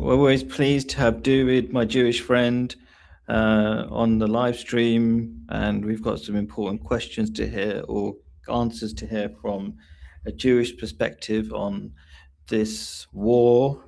we're always pleased to have David, my Jewish friend, on the live stream, and we've got some important questions to hear or answers to hear from a Jewish perspective on this war,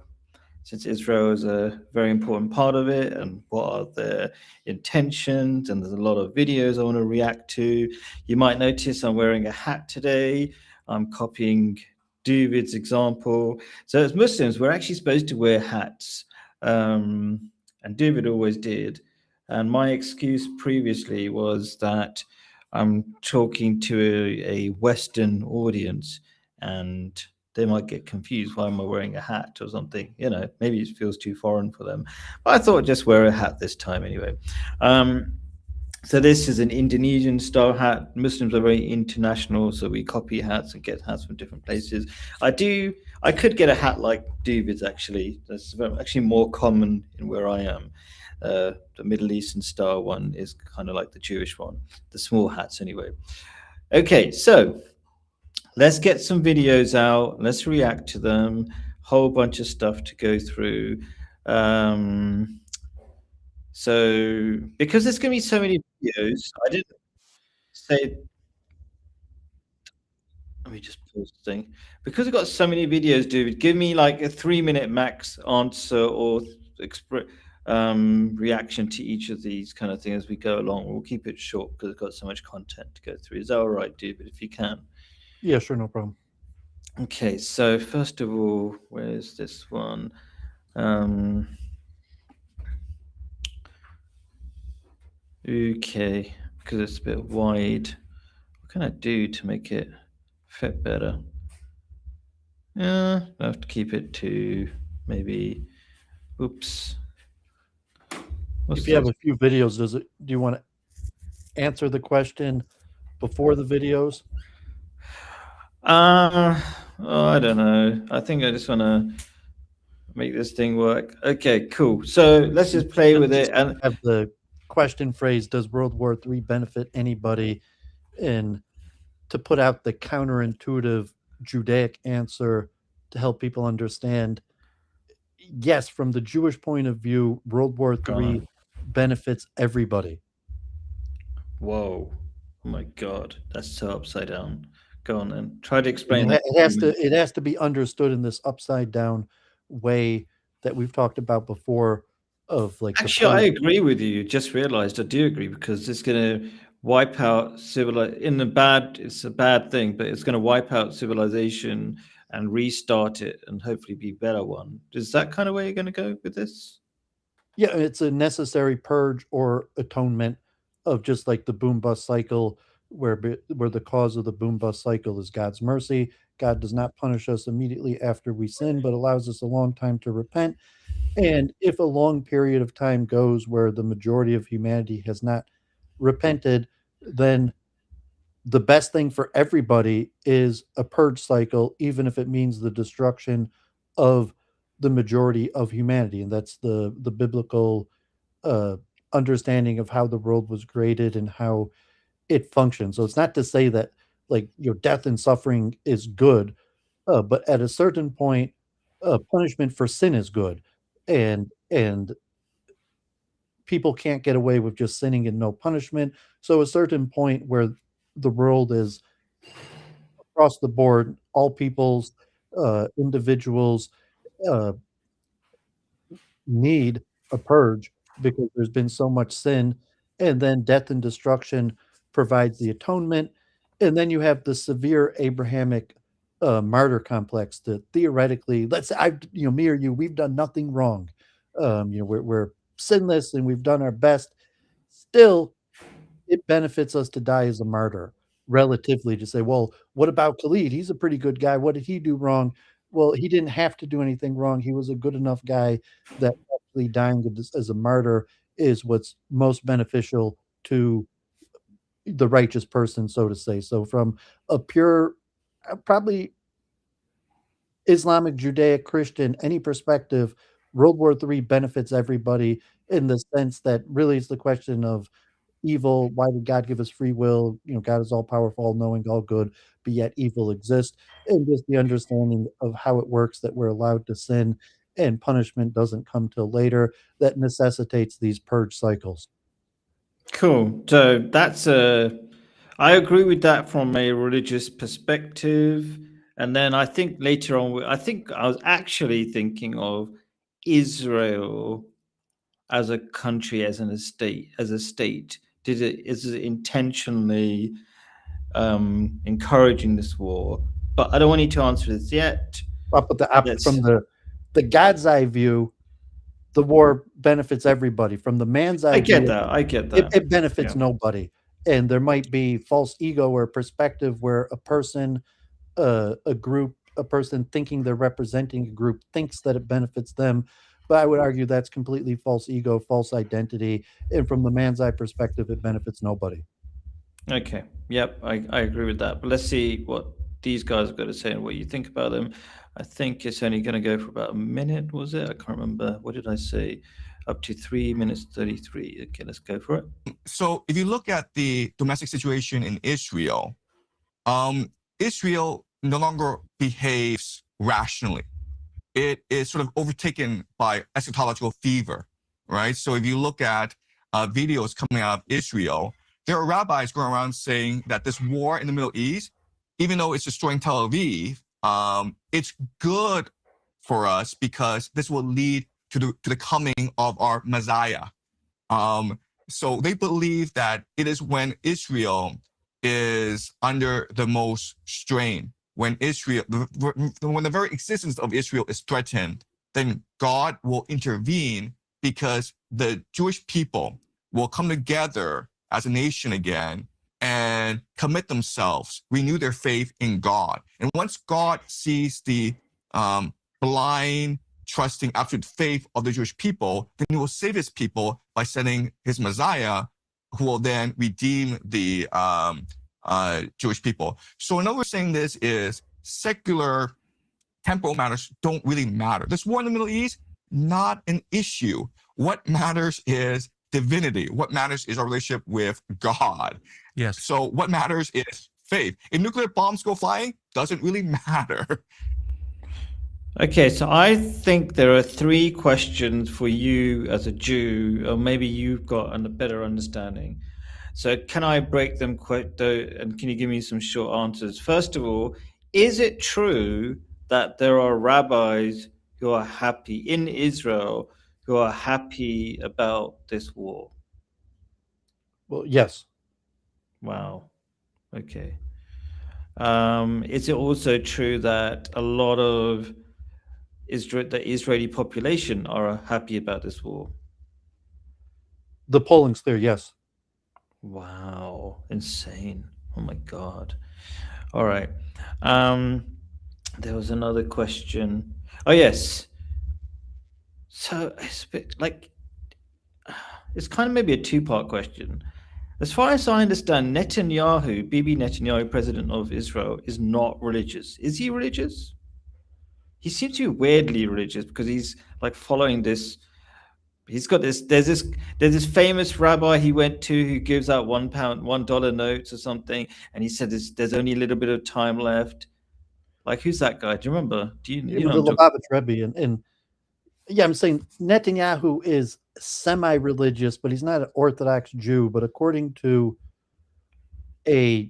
since Israel is a very important part of it, and what are their intentions. And there's a lot of videos I want to react to. You might notice I'm wearing a hat today. I'm copying David's example. So as Muslims, we're actually supposed to wear hats, and David always did. And my excuse previously was that I'm talking to a Western audience, and they might get confused. Why am I wearing a hat or something? Maybe it feels too foreign for them. But I thought I'd just wear a hat this time anyway. So this is an Indonesian style hat. Muslims are very international, so we copy hats and get hats from different places. I could get a hat like David's actually. That's actually more common in where I am. The Middle Eastern style one is kind of like the Jewish one, the small hats anyway. Okay, so let's get some videos out. Let's react to them. Whole bunch of stuff to go through. So because there's going to be so many videos, I didn't say. Let me just pause the thing. Because we've got so many videos, David, give me like a 3-minute max answer or reaction to each of these kind of things as we go along. We'll keep it short because it's got so much content to go through. Is that all right, David, if you can? Yeah, sure, no problem. Okay, so first of all, where's this one? Okay, because it's a bit wide. What can I do to make it fit better? Yeah, I have to keep it to maybe. Oops. If you have a few videos, do you want to answer the question before the videos? I don't know. I think I just want to make this thing work. Okay, cool. So let's just play with it and have the question phrase, does World War III benefit anybody? And to put out the counterintuitive Judaic answer to help people understand, yes, from the Jewish point of view, World War III benefits everybody. Whoa. Oh my God. That's so upside down. Go on then. Try to explain that. It has to be understood in this upside down way that we've talked about before. Actually, I agree with you. Just realized I do agree, because it's going to wipe out civilization. It's a bad thing, but it's going to wipe out civilization and restart it and hopefully be a better one. Is that kind of where you're going to go with this? Yeah, it's a necessary purge or atonement of, just like the boom bust cycle, where the cause of the boom bust cycle is God's mercy. God does not punish us immediately after we sin, but allows us a long time to repent. And if a long period of time goes where the majority of humanity has not repented, then the best thing for everybody is a purge cycle, even if it means the destruction of the majority of humanity. And that's the biblical understanding of how the world was created and how it functions. So it's not to say that, like, death and suffering is good, but at a certain point, punishment for sin is good, and people can't get away with just sinning and no punishment. So a certain point where the world is across the board, all peoples, individuals need a purge because there's been so much sin, and then death and destruction provides the atonement. And then you have the severe Abrahamic martyr complex that theoretically, let's say, me or you, we've done nothing wrong. We're sinless and we've done our best. Still, it benefits us to die as a martyr, relatively, to say, well, what about Khalid? He's a pretty good guy. What did he do wrong? Well, he didn't have to do anything wrong. He was a good enough guy that actually dying as a martyr is what's most beneficial to the righteous person, so to say. So from a pure, probably Islamic, Judaic, Christian, any perspective, World War III benefits everybody, in the sense that really it's the question of evil. Why did God give us free will? God is all powerful, all knowing, all good, but yet evil exists. And just the understanding of how it works, that we're allowed to sin, and punishment doesn't come till later, that necessitates these purge cycles. Cool. So that's a. I agree with that from a religious perspective, and then I think later on, I think I was actually thinking of Israel as a country, as an estate, as a state. Did it is it intentionally encouraging this war? But I don't want you to answer this yet. But Let's. from the God's eye view, the war benefits everybody. From the man's I eye get view, that. I get it, that. it Yeah. benefits nobody. And there might be false ego or perspective where a person, a group, a person thinking they're representing a group thinks that it benefits them. But I would argue that's completely false ego, false identity. And from the man's eye perspective, it benefits nobody. Okay. Yep. I agree with that. But let's see what these guys have got to say and what you think about them. I think it's only going to go for about a minute, was it? I can't remember. What did I say? Up to 3 minutes 33. Okay, let's go for it. So if you look at the domestic situation in Israel, Israel no longer behaves rationally. It is sort of overtaken by eschatological fever, right? So if you look at videos coming out of Israel, there are rabbis going around saying that this war in the Middle East, even though it's destroying Tel Aviv, it's good for us because this will lead to the coming of our Messiah. So they believe that it is when Israel is under the most strain, when when the very existence of Israel is threatened, then God will intervene because the Jewish people will come together as a nation again and commit themselves, renew their faith in God. And once God sees the blind, trusting, absolute faith of the Jewish people, then he will save his people by sending his Messiah, who will then redeem the Jewish people. So another way of saying this is secular temporal matters don't really matter. This war in the Middle East, not an issue. What matters is divinity. What matters is our relationship with God. Yes. So what matters is faith. If nuclear bombs go flying, doesn't really matter. Okay, so I think there are three questions for you as a Jew, or maybe you've got a better understanding. So, can I break them quick, though, and can you give me some short answers? First of all, is it true that there are rabbis who are happy in Israel who are happy about this war? Well, yes. Wow. Okay. Is it also true that a lot of the Israeli population are happy about this war? The polling's clear, yes. Wow, insane. Oh my God. All right. Um, there was another question. Oh, yes. So it's a bit like, it's kind of maybe a two-part question. As far as I understand, Netanyahu, Bibi Netanyahu, president of Israel, is not religious. Is he religious? He seems to be weirdly religious because he's like following this. He's got this. There's this famous rabbi he went to who gives out £1, $1 notes or something, and he said there's only a little bit of time left. Like, who's that guy? Do you remember? Do you You you know, know the I'm talking? Lubavitch Rebbe, and yeah, I'm saying Netanyahu is semi-religious, but he's not an Orthodox Jew. But according to a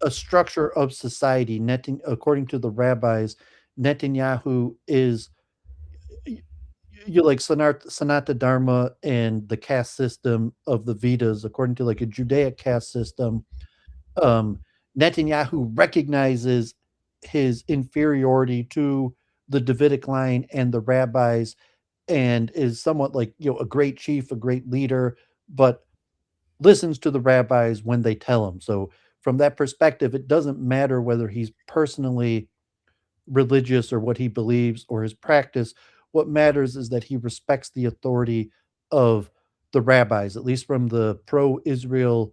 a structure of society, according to the rabbis, Netanyahu is you like Sanata Dharma and the caste system of the Vedas, according to like a Judaic caste system. Um, Netanyahu recognizes his inferiority to the Davidic line and the rabbis, and is somewhat like a great chief, a great leader, but listens to the rabbis when they tell him. So from that perspective, it doesn't matter whether he's personally religious or what he believes or his practice. What matters is that he respects the authority of the rabbis, at least from the pro Israel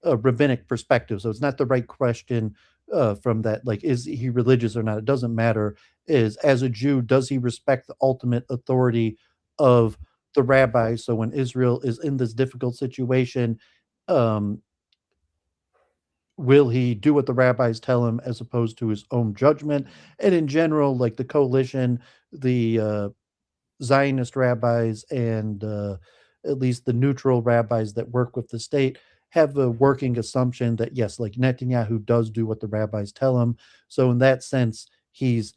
rabbinic perspective. So it's not the right question from that, like, is he religious or not? It doesn't matter. Is as a Jew, does he respect the ultimate authority of the rabbis? So when Israel is in this difficult situation, um, will he do what the rabbis tell him as opposed to his own judgment? And in general, like the coalition, the Zionist rabbis and at least the neutral rabbis that work with the state have a working assumption that yes, like Netanyahu does do what the rabbis tell him. So in that sense, he's,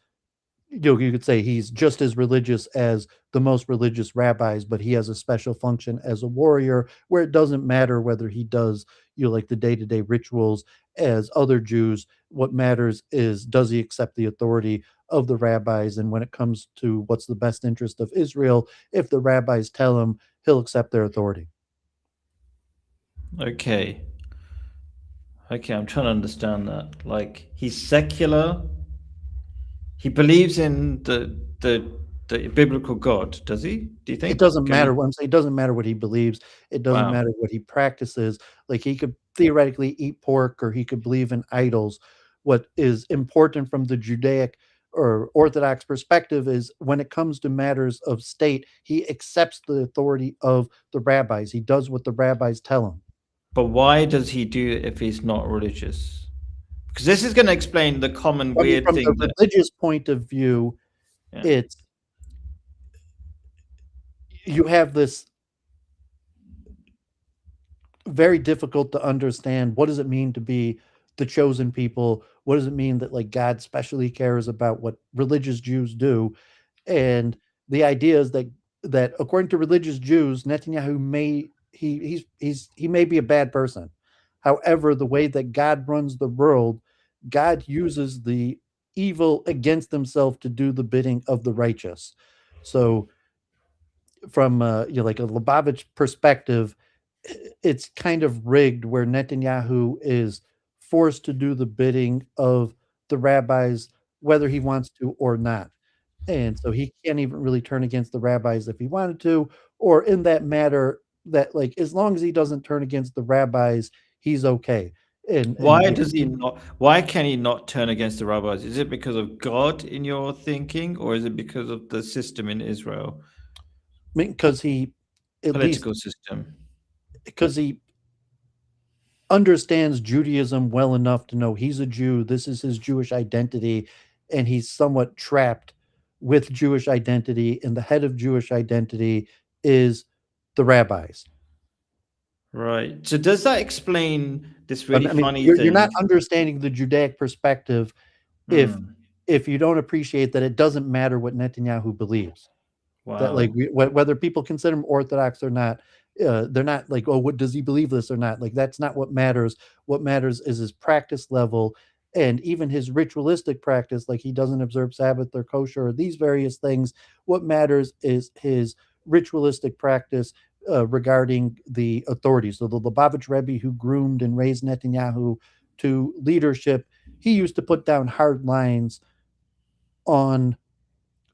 you could say he's just as religious as the most religious rabbis, but he has a special function as a warrior where it doesn't matter whether he does, like the day-to-day rituals as other Jews. What matters is, does he accept the authority of the rabbis? And when it comes to what's the best interest of Israel, if the rabbis tell him, he'll accept their authority. Okay. Okay, I'm trying to understand that. Like, he's secular. He believes in the biblical God, does he? Do you think? It doesn't Can we- matter what I'm saying. It doesn't matter what he believes. It doesn't Wow. matter what he practices. Like he could theoretically eat pork or he could believe in idols. What is important from the Judaic or Orthodox perspective is when it comes to matters of state, he accepts the authority of the rabbis. He does what the rabbis tell him. But why does he do it if he's not religious? Because this is going to explain the common weird From thing the that religious point of view, Yeah. it's you have this very difficult to understand. What does it mean to be the chosen people? What does it mean that like God specially cares about what religious Jews do? And the idea is that according to religious Jews, Netanyahu he may be a bad person. However, the way that God runs the world, God uses the evil against himself to do the bidding of the righteous. So from like a Lubavitch perspective, it's kind of rigged where Netanyahu is forced to do the bidding of the rabbis, whether he wants to or not. And so he can't even really turn against the rabbis if he wanted to, or in that matter, that like as long as he doesn't turn against the rabbis, he's okay. And why does he not? Why can he not turn against the rabbis? Is it because of God in your thinking, or is it because of the system in Israel, because he at least political system? because he understands Judaism well enough to know he's a Jew, this is his Jewish identity, and he's somewhat trapped with Jewish identity, and the head of Jewish identity is the rabbis. Right. So does that explain this I really mean, funny you're thing? not understanding the Judaic perspective if Hmm. if you don't appreciate that it doesn't matter what Netanyahu believes. That like Wow. whether people consider him Orthodox or not, they're not like, oh, what does he believe this or not? Like that's not what matters. What matters is his practice level and even his ritualistic practice. Like he doesn't observe Sabbath or kosher or these various things. What matters is his ritualistic practice regarding the authority. So the Lubavitch Rebbe who groomed and raised Netanyahu to leadership, he used to put down hard lines on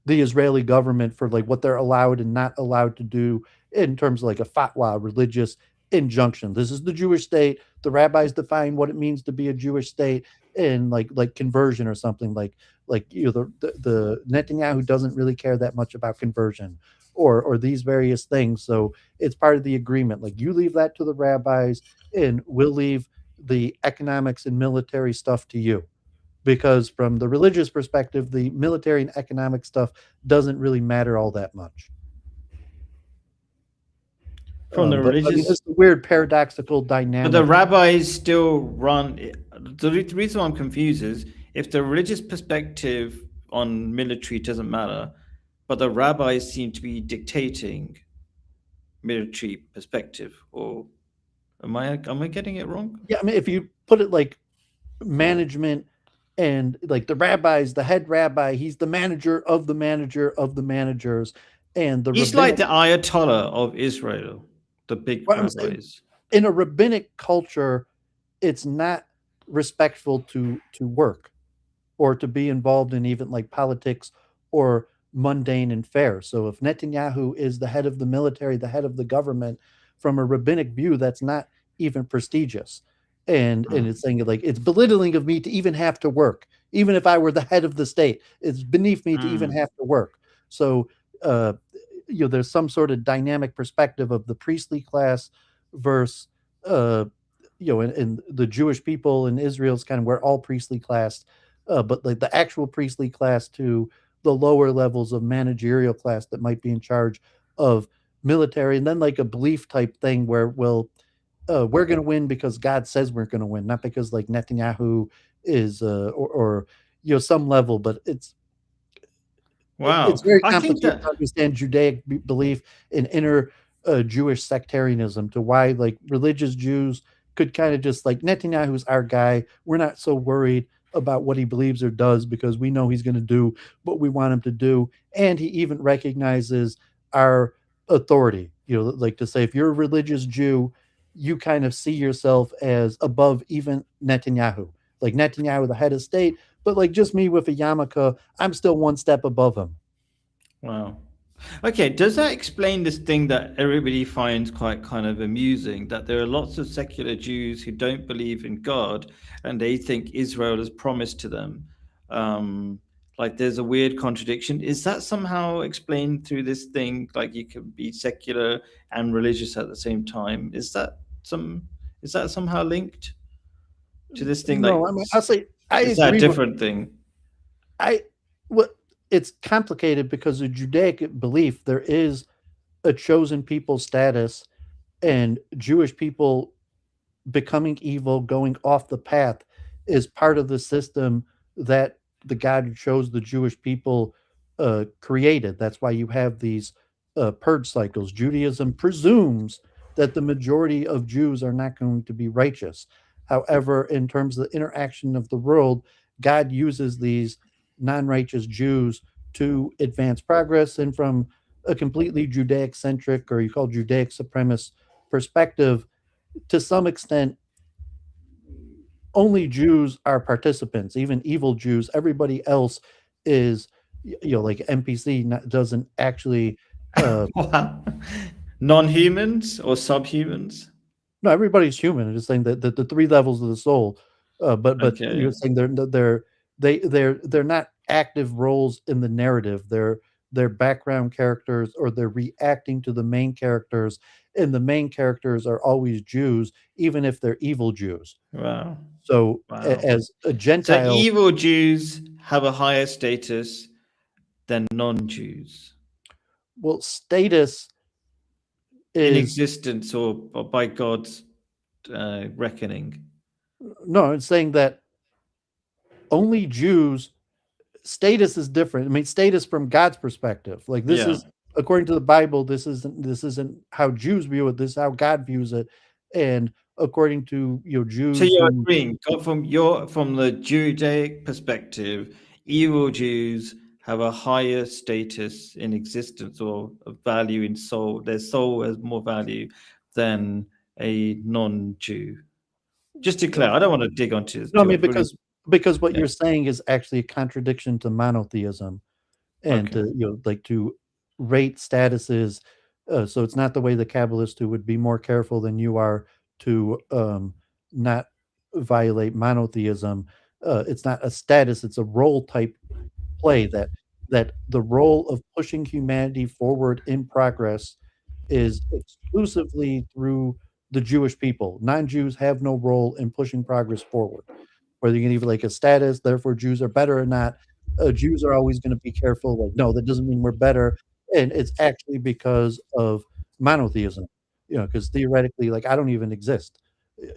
the Israeli government for like what they're allowed and not allowed to do in terms of like a fatwa, religious injunction. This is the Jewish state. The rabbis define what it means to be a Jewish state, and like conversion or something like the Netanyahu doesn't really care that much about conversion or these various things. So it's part of the agreement. Like you leave that to the rabbis, and we'll leave the economics and military stuff to you, because from the religious perspective, the military and economic stuff doesn't really matter all that much. From the But I mean, religious, it's a weird paradoxical but the dynamic. rabbis still run. The reason I'm confused is if the religious perspective on military doesn't matter, but the rabbis seem to be dictating military perspective, or am I getting it wrong? Yeah, I mean, if you put it like management and like the rabbis, the head rabbi, he's the manager of the manager of the managers, and the He's rabbinic. like the Ayatollah of Israel, the big What I'm saying, rabbis. in a rabbinic culture, it's not respectful to work or to be involved in even like politics or mundane affairs. So if Netanyahu is the head of the military, the head of the government, from a rabbinic view, that's not even prestigious. And it's saying like it's belittling of me to even have to work, even if I were the head of the state. It's beneath me to even have to work. So uh, there's some sort of dynamic perspective of the priestly class versus and the Jewish people in Israel is kind of where all priestly class, but like the actual priestly class to the lower levels of managerial class that might be in charge of military, and then like a belief type thing where, well, we're going to win because God says we're going to win, not because like Netanyahu is or some level, but it's Wow. very I think complicated that, to understand Judaic belief in inner Jewish sectarianism, to why like religious Jews could kind of just like, Netanyahu's our guy. We're not so worried about what he believes or does because we know he's going to do what we want him to do. And he even recognizes our authority. Like to say, if you're a religious Jew, you kind of see yourself as above even Netanyahu. Like Netanyahu, the head of state, but like just me with a yarmulke, I'm still one step above him. wow. Okay, does that explain this thing that everybody finds quite kind of amusing, that there are lots of secular Jews who don't believe in God and they think Israel has promised to them? Um, like there's a weird contradiction. Is that somehow explained through this thing? Like you can be secular and religious at the same time. Some is that somehow linked to this thing? Like No, I mean, I'll say I is that a agree with different thing? I what it's complicated because of Judaic belief there is a chosen people status, and Jewish people becoming evil, going off the path, is part of the system that the God who chose the Jewish people created. That's why you have these purge cycles. Judaism presumes that the majority of Jews are not going to be righteous. However, in terms of the interaction of the world, God uses these non righteous Jews to advance progress. And from a completely Judaic centric, or you call Judaic supremacist perspective, to some extent, only Jews are participants, even evil Jews. Everybody else is, like NPC, doesn't actually. Wow. Non-humans or subhumans? No, everybody's human. I'm just saying that the three levels of the soul. But Okay. you're saying they're not active roles in the narrative. They're background characters, or they're reacting to the main characters, and the main characters are always Jews, even if they're evil Jews. Wow. So Wow. as a So Gentile, evil Jews have a higher status than non-Jews well, status in is existence or by God's reckoning. no, it's saying that only Jews, status is different. I mean, status from God's perspective. Like this Yeah. is according to the Bible, this isn't how Jews view it, this is how God views it. And according to So Jews you're who agreeing, from the Judaic perspective, evil Jews have a higher status in existence or a value in soul. Their soul has more value than a non-Jew. Just to clear, I don't want to dig onto this no, I too. mean, Really, because what yeah. you're saying is actually a contradiction to monotheism, and Okay. to like to rate statuses. So it's not the way the Kabbalist, who would be more careful than you are to not violate monotheism. It's not a status; it's a role type play, that the role of pushing humanity forward in progress is exclusively through the Jewish people. Non-Jews have no role in pushing progress forward. Whether you can even like a status, therefore Jews are better or not, Jews are always going to be careful. Like, no, that doesn't mean we're better, and it's actually because of monotheism. Because theoretically, like I don't even exist.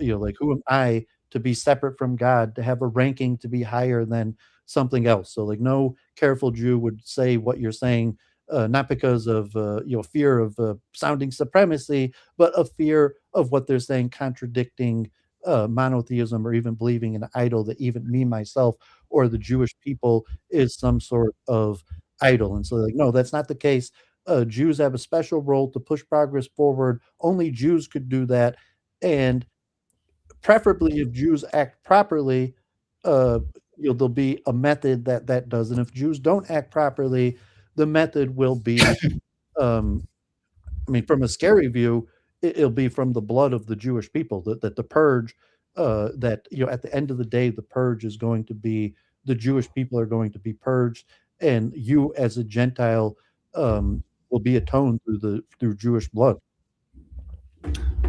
Like who am I to be separate from God, to have a ranking to be higher than something else? So like no careful Jew would say what you're saying, not because of fear of sounding supremacy, but a fear of what they're saying contradicting monotheism, or even believing in an idol that even me myself or the Jewish people is some sort of idol. And so like no, that's not the case. Jews have a special role to push progress forward. Only Jews could do that, and preferably if Jews act properly, uh, there'll be a method that does. And if Jews don't act properly, the method will be, um, I mean, from a scary view, it'll be from the blood of the Jewish people. That the purge, that at the end of the day, the purge is going to be, the Jewish people are going to be purged, and you as a Gentile will be atoned through Jewish blood.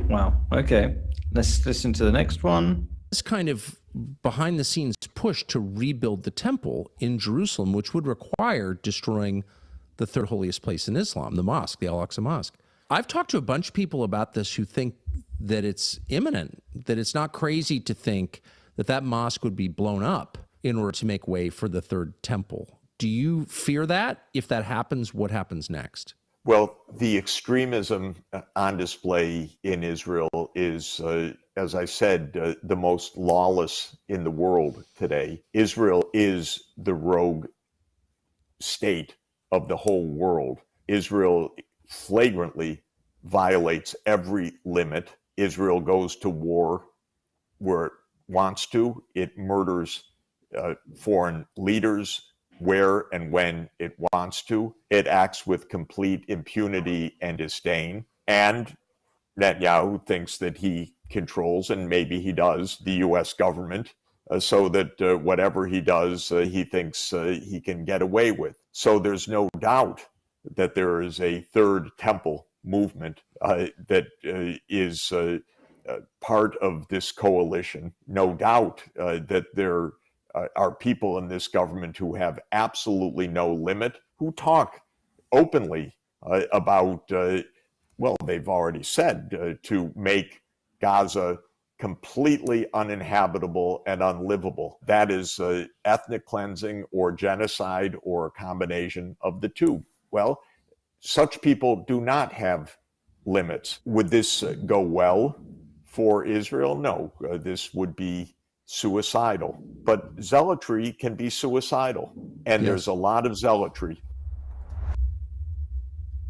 Wow. Okay. Let's listen to the next one. This kind of behind the scenes push to rebuild the temple in Jerusalem, which would require destroying the third holiest place in Islam, the mosque, the Al-Aqsa Mosque. I've talked to a bunch of people about this who think that it's imminent, that it's not crazy to think that that mosque would be blown up in order to make way for the third temple. Do you fear that? If that happens, what happens next? Well, the extremism on display in Israel is, as I said, the most lawless in the world today. Israel is the rogue state of the whole world. Israel flagrantly violates every limit. Israel goes to war where it wants to. It murders foreign leaders where and when it wants to. It acts with complete impunity and disdain. And Netanyahu thinks that he controls, and maybe he does, the U.S. government, so that whatever he does, he thinks he can get away with. So there's no doubt that there is a third temple movement that is part of this coalition. No doubt that there are people in this government who have absolutely no limit, who talk openly about, well, they've already said to make Gaza completely uninhabitable and unlivable. That is ethnic cleansing or genocide or a combination of the two. Well, such people do not have limits. Would this go well for Israel? No, this would be suicidal. But zealotry can be suicidal, and there's a lot of zealotry.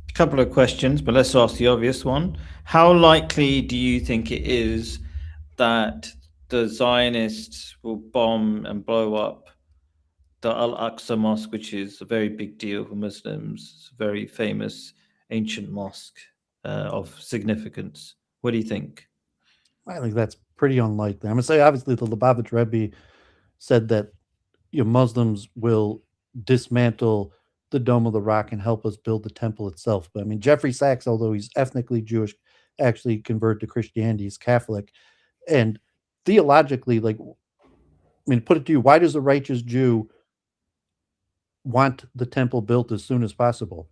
A couple of questions, but let's ask the obvious one. How likely do you think it is that the Zionists will bomb and blow up the Al-Aqsa Mosque, which is a very big deal for Muslims? It's a very famous ancient mosque of significance. What do you think? I think that's pretty unlikely. I'm going to say, obviously, the WW3 said that Muslims will dismantle the Dome of the Rock and help us build the temple itself. But I mean, Jeffrey Sachs, although he's ethnically Jewish, actually converted to Christianity. He's Catholic. And theologically, like, I mean, put it to you, why does a righteous Jew want the temple built as soon as possible?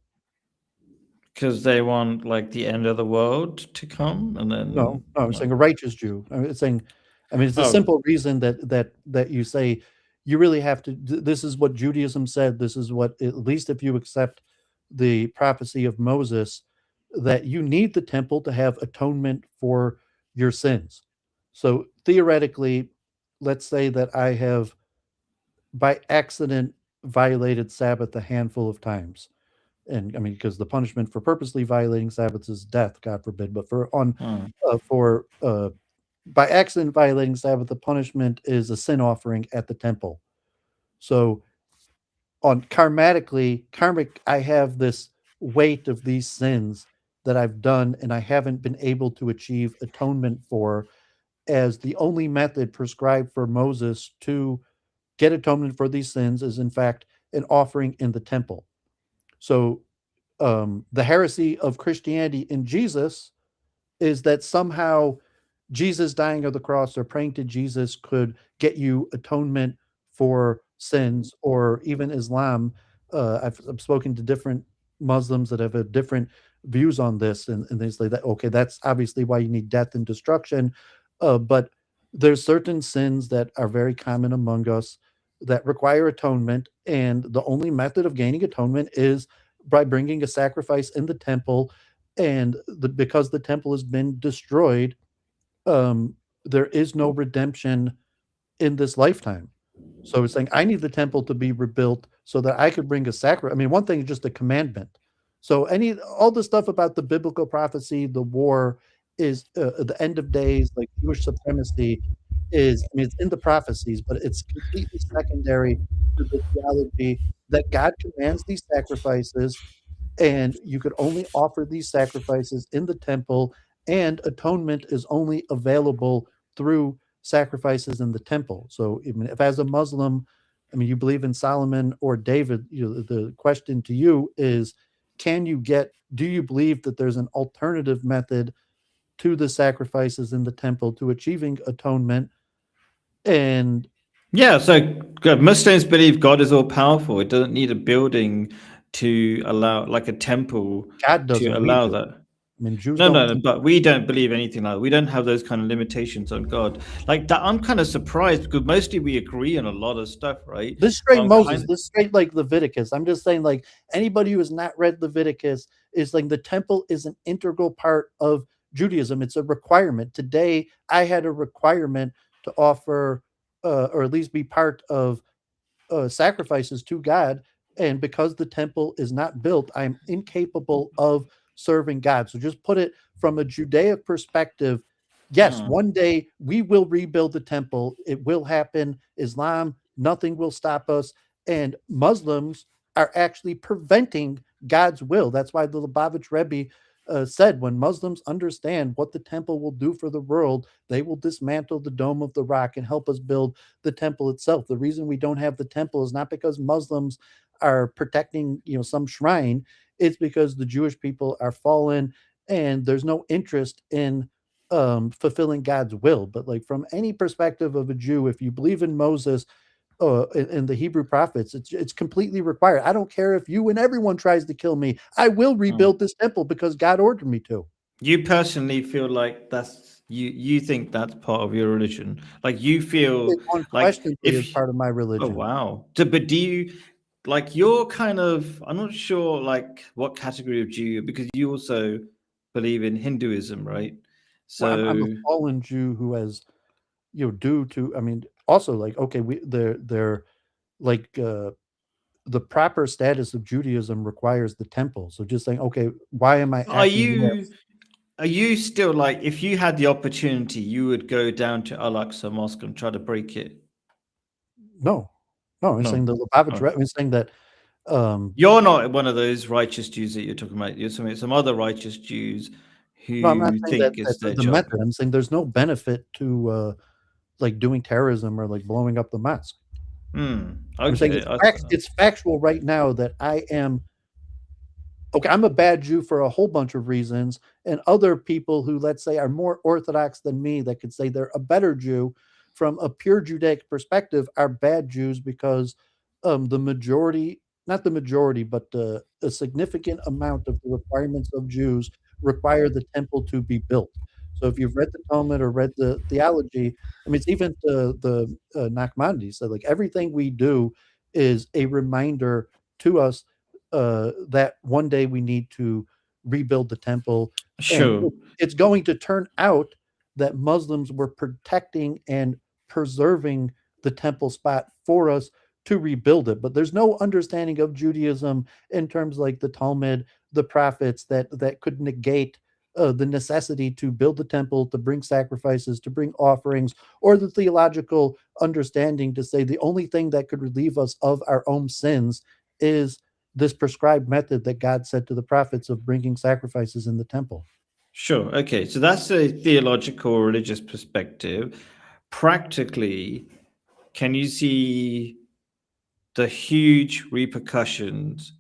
Because they want like the end of the world to come, and then No, I'm saying a righteous Jew. I'm saying, I mean, it's a simple reason that you say you really have to. This is what Judaism said. This is what, at least if you accept the prophecy of Moses, that you need the temple to have atonement for your sins. So theoretically, let's say that I have by accident violated Sabbath a handful of times. And I mean, because the punishment for purposely violating Sabbaths is death, God forbid. But by accident violating Sabbath, the punishment is a sin offering at the temple. So on karmic, I have this weight of these sins that I've done, and I haven't been able to achieve atonement for, as the only method prescribed for Moses to get atonement for these sins is, in fact, an offering in the temple. So the heresy of Christianity in Jesus is that somehow Jesus dying on the cross or praying to Jesus could get you atonement for sins, or even Islam. I've spoken to different Muslims that have different views on this, and they say that, okay, that's obviously why you need death and destruction. But there's certain sins that are very common among us that require atonement, and the only method of gaining atonement is by bringing a sacrifice in the temple. And because the temple has been destroyed, there is no redemption in this lifetime. So it's saying I need the temple to be rebuilt so that I could bring a sacrifice. I mean, one thing is just a commandment. So all the stuff about the biblical prophecy, the war, is the end of days, like Jewish supremacy, is, I mean, it's in the prophecies, but it's completely secondary to the theology that God commands these sacrifices, and you could only offer these sacrifices in the temple, and atonement is only available through sacrifices in the temple. So even if, as a Muslim, I mean, you believe in Solomon or David, the question to you is, do you believe that there's an alternative method to the sacrifices in the temple, to achieving atonement. And Yeah, so Muslims believe God is all powerful. It doesn't need a building to allow, like a temple, God to doesn't, we allow do. that. I mean, Jews No, don't no, no, but we don't believe anything like that. We don't have those kind of limitations on God. Like that, I'm kind of surprised because mostly we agree on a lot of stuff, right? this straight I'm Moses, kind this straight like Leviticus. I'm just saying, like, anybody who has not read Leviticus is like, the temple is an integral part of Judaism. It's a requirement. Today, I had a requirement to offer, or at least be part of, sacrifices to God. And because the temple is not built, I'm incapable of serving God. So just put it from a Judaic perspective. Yes, Mm. one day we will rebuild the temple. It will happen. Islam, nothing will stop us. And Muslims are actually preventing God's will. That's why the Lubavitch Rebbe said, when Muslims understand what the temple will do for the world, they will dismantle the Dome of the Rock and help us build the temple itself. The reason we don't have the temple is not because Muslims are protecting, some shrine. It's because the Jewish people are fallen and there's no interest in fulfilling God's will. But like, from any perspective of a Jew, if you believe in Moses, in the Hebrew prophets, it's completely required. I don't care if you and everyone tries to kill me. I will rebuild this temple because God ordered me to. You personally feel like that's you think that's part of your religion. Like you feel It like unquestionably is if part of my oh religion. wow. So, but do you like you're kind of I'm not sure like what category of Jew because you also believe in Hinduism, right? Well, I'm a So fallen Jew who has, due to, I mean, also, like, okay, they're like, the proper status of Judaism requires the temple. So just saying, okay, why am I are acting you this? are you still like if you had the opportunity, you would go down to Al-Aqsa Mosque and try to break it? No, no, I'm saying No. the Lubavitch, Oh. I'm saying that, You're not one of those righteous Jews that you're talking about. You're some other righteous Jews no, I'm not who saying that think it's their the job. method. I'm saying there's no benefit to, like, doing terrorism or like blowing up the mosque. I'm saying Okay. it's factual right now that I am okay, I'm a bad Jew for a whole bunch of reasons, and other people who, let's say, are more orthodox than me that could say they're a better Jew from a pure Judaic perspective are bad Jews because the majority, not the majority, but a significant amount of the requirements of Jews require the temple to be built. So if you've read the Talmud or read the theology, I mean, it's even the Nachmanides said, like, everything we do is a reminder to us that one day we need to rebuild the temple. And Sure. it's going to turn out that Muslims were protecting and preserving the temple spot for us to rebuild it. But there's no understanding of Judaism in terms like the Talmud, the prophets, that could negate the necessity to build the temple, to bring sacrifices, to bring offerings, or the theological understanding to say the only thing that could relieve us of our own sins is this prescribed method that God said to the prophets of bringing sacrifices in the temple. Sure. Okay. So that's a theological or religious perspective. Practically, can you see the huge repercussions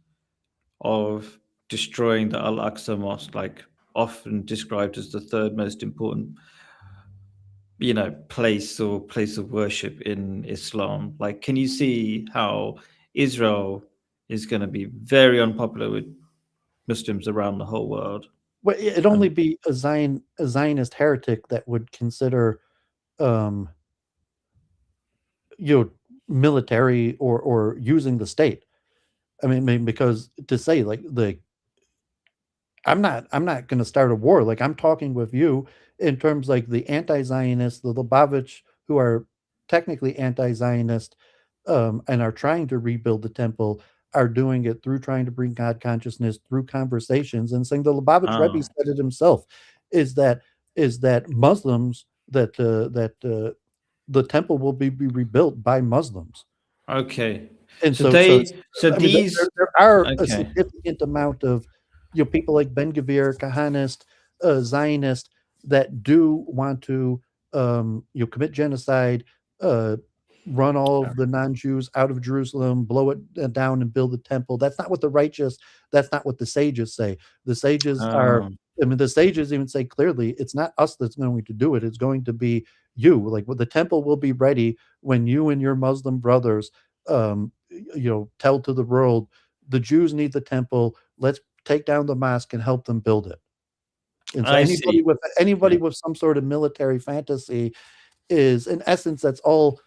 of destroying the Al-Aqsa Mosque, like often described as the third most important place of worship in Islam? Like, can you see how Israel is going to be very unpopular with Muslims around the whole world? Well, it'd only Um, be a Zionist heretic that would consider, um, you know, military or using the state. I mean, because to say like I'm not going to start a war. Like, I'm talking with you in terms like the anti-Zionists, the Lubavitch, who are technically anti-Zionist, and are trying to rebuild the temple, are doing it through trying to bring God consciousness through conversations and saying the Lubavitch Rebbe ah, said it himself, is that Muslims that the temple will be rebuilt by Muslims. okay. And So so so I mean, these, there are a okay. significant amount of, people like Ben Gvir, Kahanist, Zionist, that do want to, commit genocide, uh, run all of the non-Jews out of Jerusalem, blow it down and build the temple. That's not what the righteous, that's not what the sages say. The sages are Um, I mean, the sages even say clearly, it's not us that's going to do it. It's going to be you. Like, well, the temple will be ready when you and your Muslim brothers, tell to the world, the Jews need the temple. Let's take down the mosque and help them build it. And so I see. anybody with some sort of military fantasy is, in essence, that's all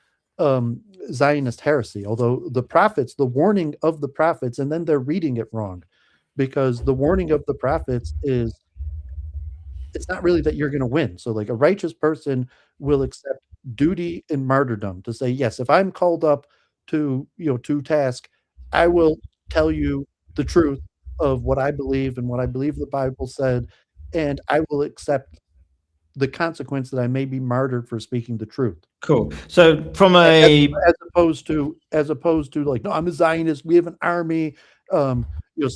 Zionist heresy. Although the prophets, the warning of the prophets, and then they're reading it wrong, because the warning of the prophets is, it's not really that you're going to win. So, like, a righteous person will accept duty and martyrdom to say, yes, if I'm called up to task, I will tell you the truth of what I believe and what I believe the Bible said, and I will accept the consequence that I may be martyred for speaking the truth. Cool. So from As, a as opposed to like, no, I'm a Zionist. We have an army. So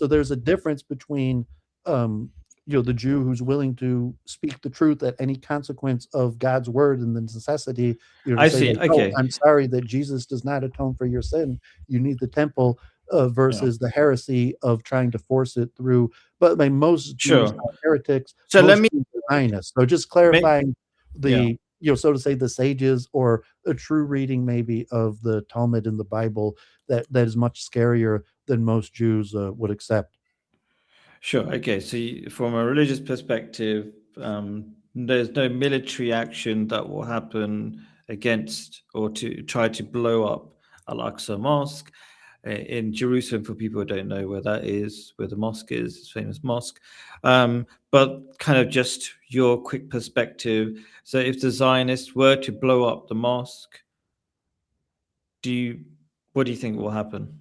there's a difference between the Jew who's willing to speak the truth at any consequence of God's word and the necessity, to I say, see. like, no, Okay. I'm sorry that Jesus does not atone for your sin. You need the temple, versus the heresy of trying to force it through. But most Jews Sure. are heretics. So let Most me Jews are Zionists. So just clarifying Yeah. so to say, the sages, or a true reading maybe of the Talmud in the Bible, that is much scarier than most Jews would accept. Sure. Okay. So from a religious perspective, there's no military action that will happen against or to try to blow up Al-Aqsa Mosque in Jerusalem. For people who don't know where that is, where the mosque is, it's a famous mosque. But kind of just your quick perspective. So if the Zionists were to blow up the mosque, what do you think will happen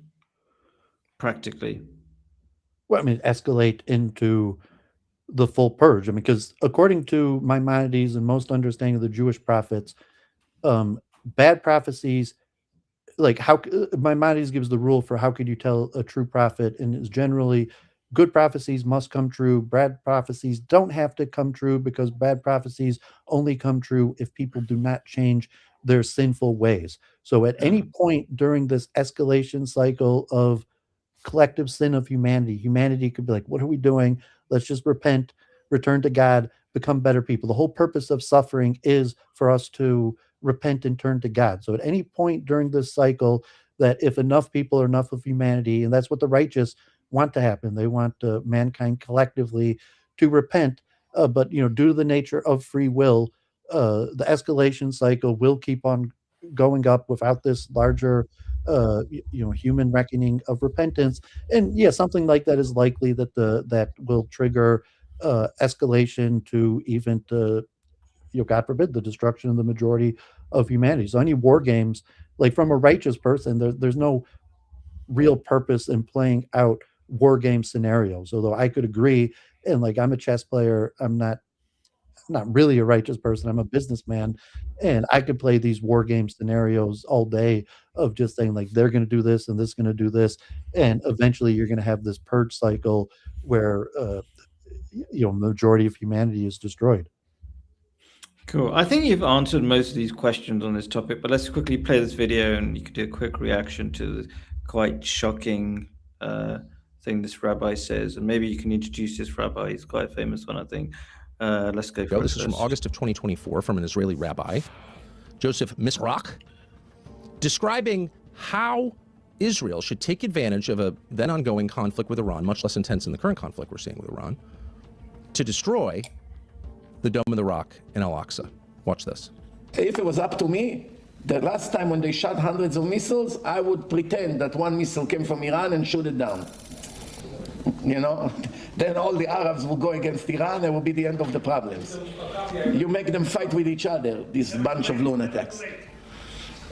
practically? Well, I mean, escalate into the full purge. I mean, because according to Maimonides and most understanding of the Jewish prophets, bad prophecies, like, how Maimonides gives the rule for how could you tell a true prophet, and is generally good prophecies must come true, bad prophecies don't have to come true, because bad prophecies only come true if people do not change their sinful ways. So at any point during this escalation cycle of collective sin of humanity could be like, what are we doing? Let's just repent, return to God, become better people. The whole purpose of suffering is for us to repent and turn to God. So at any point during this cycle, that if enough people or enough of humanity, and that's what the righteous want to happen, they want mankind collectively to repent, but due to the nature of free will, the escalation cycle will keep on going up without this larger human reckoning of repentance. And yeah, something like that is likely, that will trigger escalation to even to, God forbid, the destruction of the majority of humanity. So any war games, like, from a righteous person, there's no real purpose in playing out war game scenarios. Although I could agree, and like, I'm a chess player, I'm not really a righteous person. I'm a businessman, and I could play these war game scenarios all day of just saying, like, they're going to do this and this is going to do this, and eventually you're going to have this purge cycle where the majority of humanity is destroyed. Cool. I think you've answered most of these questions on this topic, but let's quickly play this video and you can do a quick reaction to the quite shocking thing this rabbi says. And maybe you can introduce this rabbi. He's quite a famous one, I think. Let's go for it. This is from August of 2024 from an Israeli rabbi, Joseph Misrach, describing how Israel should take advantage of a then ongoing conflict with Iran, much less intense than the current conflict we're seeing with Iran, to destroy the Dome of the Rock in Al-Aqsa. Watch this. If it was up to me, the last time when they shot hundreds of missiles, I would pretend that one missile came from Iran and shoot it down. Then all the Arabs will go against Iran, and it will be the end of the problems. You make them fight with each other, this bunch of lunatics.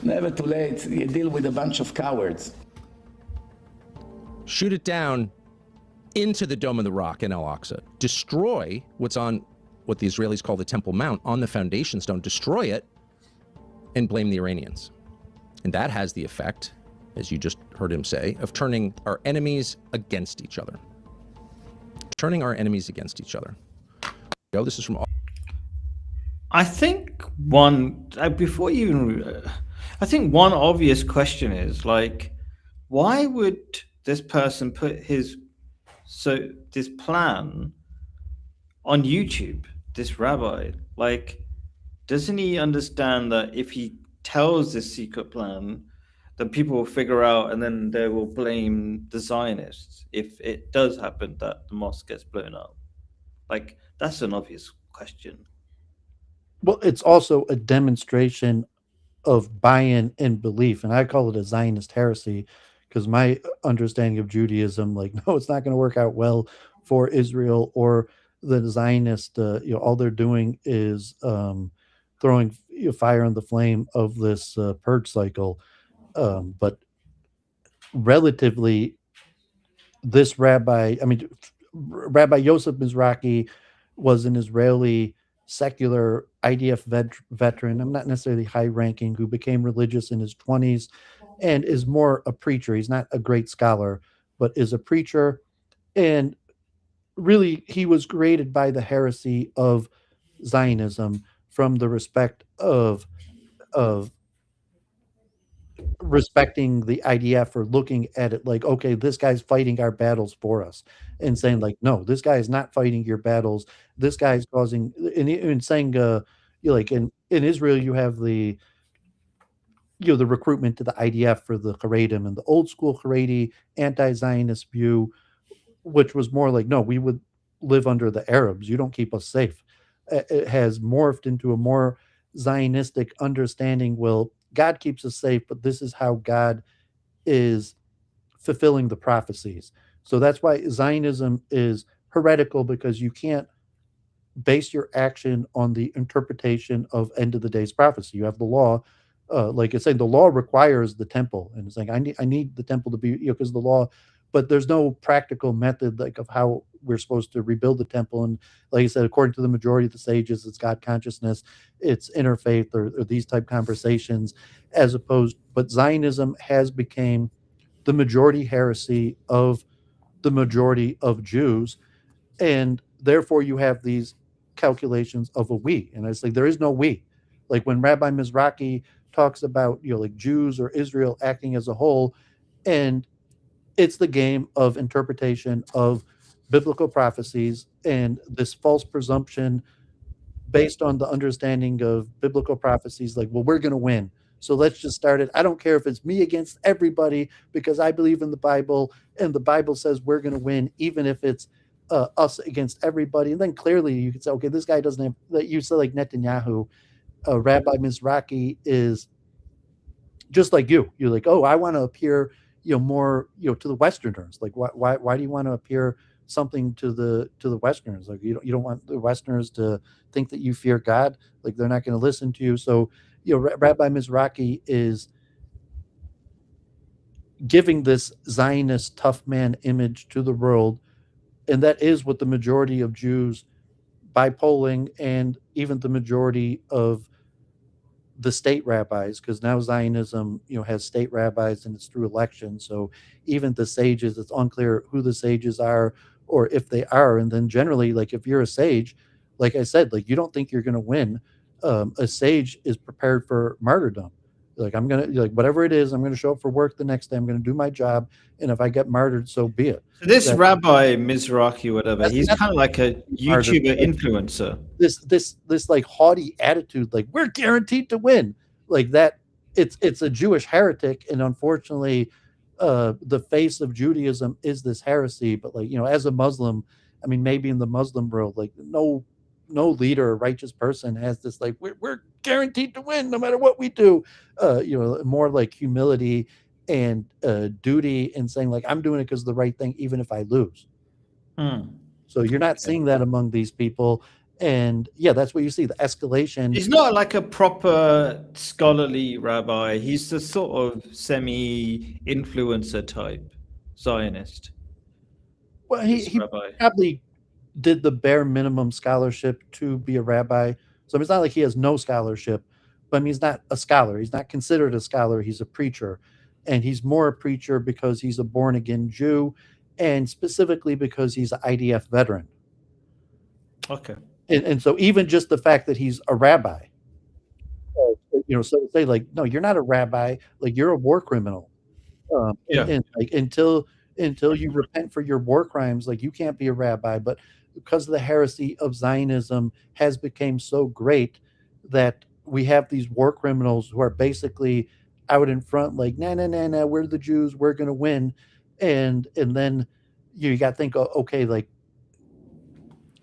Never too late, you deal with a bunch of cowards. Shoot it down into the Dome of the Rock in Al-Aqsa. Destroy what's on what the Israelis call the Temple Mount, on the foundation stone. Destroy it and blame the Iranians. And that has the effect, as you just heard him say, of turning our enemies against each other. Turning our enemies against each other. This is from... I think one obvious question is, like, why would this person put this plan on YouTube, this rabbi, like, doesn't he understand that if he tells this secret plan, then people will figure out and then they will blame the Zionists if it does happen that the mosque gets blown up? Like, that's an obvious question. Well, it's also a demonstration of buy-in and belief, and I call it a Zionist heresy because my understanding of Judaism, like, no, it's not going to work out well for Israel or the Zionist. All they're doing is throwing fire on the flame of this purge cycle. But relatively, this rabbi, I mean, Rabbi Yosef Mizrahi was an Israeli secular IDF veteran. I'm not necessarily high ranking, who became religious in his 20s and is more a preacher. He's not a great scholar, but is a preacher. And really, he was created by the heresy of Zionism from the respect of respecting the IDF, or looking at it like, okay, this guy's fighting our battles for us, and saying like, no, this guy is not fighting your battles. This guy is causing, and saying, like in Israel, you have the the recruitment to the IDF for the Haredim, and the old school Haredi anti-Zionist view, which was more like, no, we would live under the Arabs. You don't keep us safe. It has morphed into a more Zionistic understanding. Well, God keeps us safe, but this is how God is fulfilling the prophecies. So that's why Zionism is heretical, because you can't base your action on the interpretation of end of the days prophecy. You have the law, like it's saying the law requires the temple, and it's like I need the temple to be, because the law, but there's no practical method like of how we're supposed to rebuild the temple. And like I said, according to the majority of the sages, it's God consciousness, it's interfaith, or these type conversations, as opposed. But Zionism has become the majority heresy of the majority of Jews, and therefore you have these calculations of a we, and it's like there is no we. Like when Rabbi Mizrahi talks about like Jews or Israel acting as a whole, and it's the game of interpretation of biblical prophecies and this false presumption based on the understanding of biblical prophecies, like, well, we're going to win, so let's just start it. I don't care if it's me against everybody, because I believe in the Bible, and the Bible says we're going to win, even if it's us against everybody. And then clearly you can say, okay, this guy doesn't have, like you said, like Netanyahu, Rabbi Mizrahi is just like you. You're like, oh, I want to appear, more, to the Westerners. Like, why do you want to appear something to the Westerners? Like, you don't want the Westerners to think that you fear God. Like, they're not going to listen to you. So, Rabbi Mizrahi is giving this Zionist tough man image to the world, and that is what the majority of Jews, by polling, and even the majority of the state rabbis, because now Zionism, has state rabbis, and it's through election. So even the sages, it's unclear who the sages are, or if they are. And then generally, like if you're a sage, like I said, like you don't think you're going to win. A sage is prepared for martyrdom. Like I'm gonna, like whatever it is, I'm gonna show up for work the next day. I'm gonna do my job, and if I get martyred, so be it. So this Rabbi Mizrahi, whatever, he's that's kind of like a martyred. YouTuber influencer. This like haughty attitude, like we're guaranteed to win, like that. It's a Jewish heretic, and unfortunately, the face of Judaism is this heresy. But like as a Muslim, I mean, maybe in the Muslim world, like no leader or righteous person has this like we're guaranteed to win no matter what we do. More like humility and duty, and saying like I'm doing it because the right thing, even if I lose. So you're not seeing that among these people. And yeah, that's what you see, the escalation. He's not like a proper scholarly rabbi. He's the sort of semi-influencer type Zionist. Well, he probably did the bare minimum scholarship to be a rabbi. So it's not like he has no scholarship, but I mean, he's not a scholar. He's not considered a scholar. He's a preacher. And he's more a preacher because he's a born-again Jew, and specifically because he's an IDF veteran. Okay. And so even just the fact that he's a rabbi, so to say like, no, you're not a rabbi, like you're a war criminal. And like until until you repent for your war crimes, like you can't be a rabbi. But because the heresy of Zionism has become so great that we have these war criminals who are basically out in front, like, nah, nah, nah, nah, we're the Jews, we're gonna win. And then you got to think, okay, like,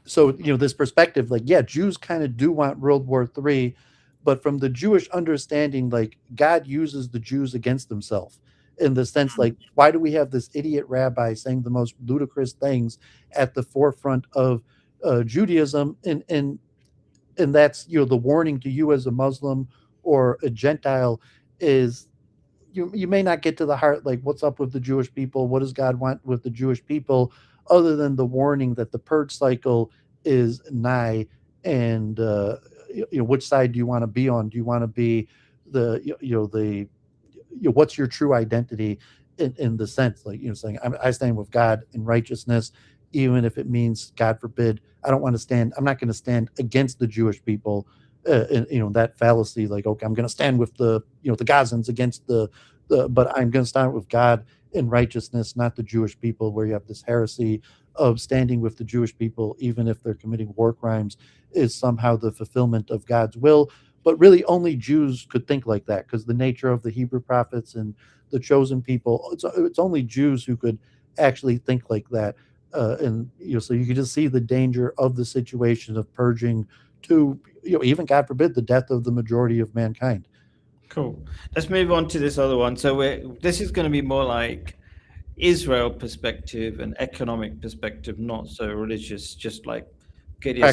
so this perspective, like, yeah, Jews kind of do want World War III, but from the Jewish understanding, like, God uses the Jews against himself, in the sense, like, why do we have this idiot rabbi saying the most ludicrous things at the forefront of Judaism? And that's, the warning to you as a Muslim or a Gentile is, you may not get to the heart, like, what's up with the Jewish people? What does God want with the Jewish people, other than the warning that the purge cycle is nigh? And which side do you want to be on? Do you want to be what's your true identity, in the sense, like, saying, I stand with God in righteousness, even if it means, God forbid, I'm not going to stand against the Jewish people, and that fallacy, like, okay, I'm going to stand with the Gazans against but I'm going to stand with God in righteousness, not the Jewish people, where you have this heresy of standing with the Jewish people, even if they're committing war crimes, is somehow the fulfillment of God's will. But really, only Jews could think like that, because the nature of the Hebrew prophets and the chosen people, it's only Jews who could actually think like that. And so you can just see the danger of the situation of purging to, even, God forbid, the death of the majority of mankind. Cool. Let's move on to this other one. So this is going to be more like Israel perspective and economic perspective, not so religious. Just like get your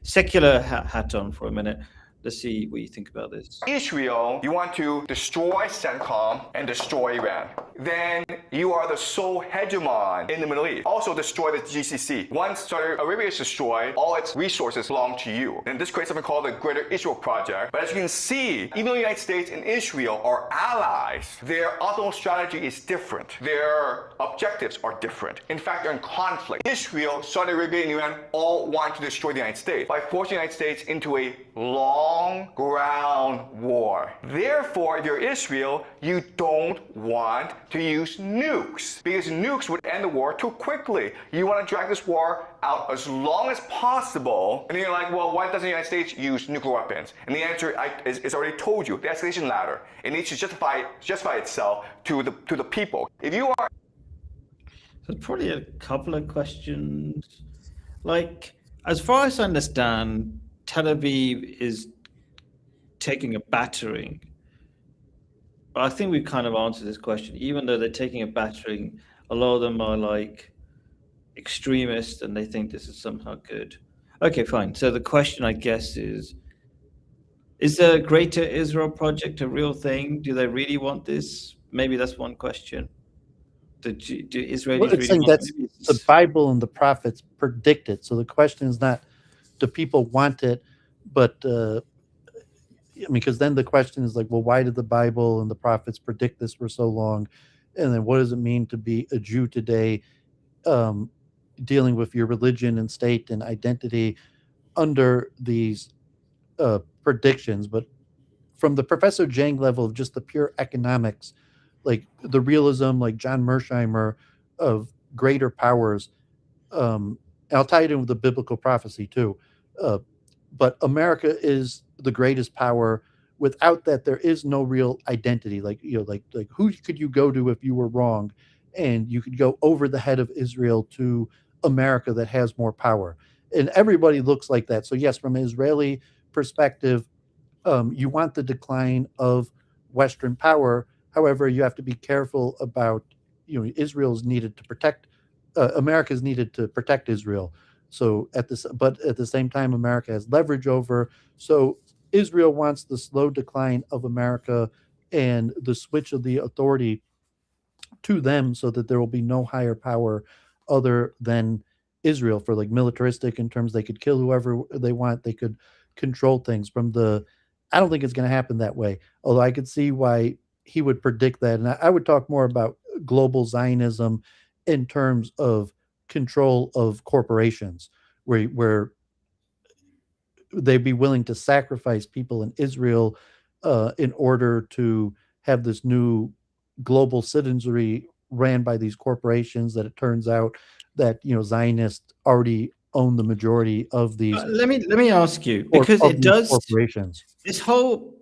secular hat on for a minute. Let's see what you think about this. Israel, you want to destroy CENTCOM and destroy Iran. Then you are the sole hegemon in the Middle East. Also destroy the GCC. Once Saudi Arabia is destroyed, all its resources belong to you. And this creates something called the Greater Israel Project. But as you can see, even though the United States and Israel are allies, their ultimate strategy is different. Their objectives are different. In fact, they're in conflict. Israel, Saudi Arabia, and Iran all want to destroy the United States by forcing the United States into a long ground war. Therefore, if you're Israel, you don't want to use nukes, because nukes would end the war too quickly. You want to drag this war out as long as possible. And then you're like, well, why doesn't the United States use nuclear weapons? And the answer is already told you, the escalation ladder. It needs to justify itself to the people. If you are... There's probably a couple of questions. Like, as far as I understand, Tel Aviv is taking a battering. But I think we've kind of answered this question. Even though they're taking a battering, a lot of them are like extremists and they think this is somehow good. Okay, fine. So the question, I guess, is the Greater Israel Project a real thing? Do they really want this? Maybe that's one question. Do Israelis really saying want that's this? the Bible and the prophets predict it. So the question is not, do people want it, but because then the question is like, well, why did the Bible and the prophets predict this for so long? And then what does it mean to be a Jew today, dealing with your religion and state and identity under these predictions? But from the Professor Jang level of just the pure economics, like the realism, like John Mersheimer, of greater powers, I'll tie it in with the biblical prophecy too. But America is the greatest power. Without that, there is no real identity. Like, like who could you go to if you were wrong? And you could go over the head of Israel to America that has more power. And everybody looks like that. So yes, from an Israeli perspective, you want the decline of Western power. However, you have to be careful about, Israel's needed to protect, America's needed to protect Israel. So but at the same time, America has leverage over. So Israel wants the slow decline of America and the switch of the authority to them, so that there will be no higher power other than Israel, for like militaristic in terms they could kill whoever they want, they could control things from the... I don't think it's going to happen that way, although I could see why he would predict that. And I would talk more about global Zionism in terms of control of corporations, where they'd be willing to sacrifice people in Israel in order to have this new global citizenry ran by these corporations that it turns out that Zionists already own the majority of these Let me ask you, because it does corporations. this whole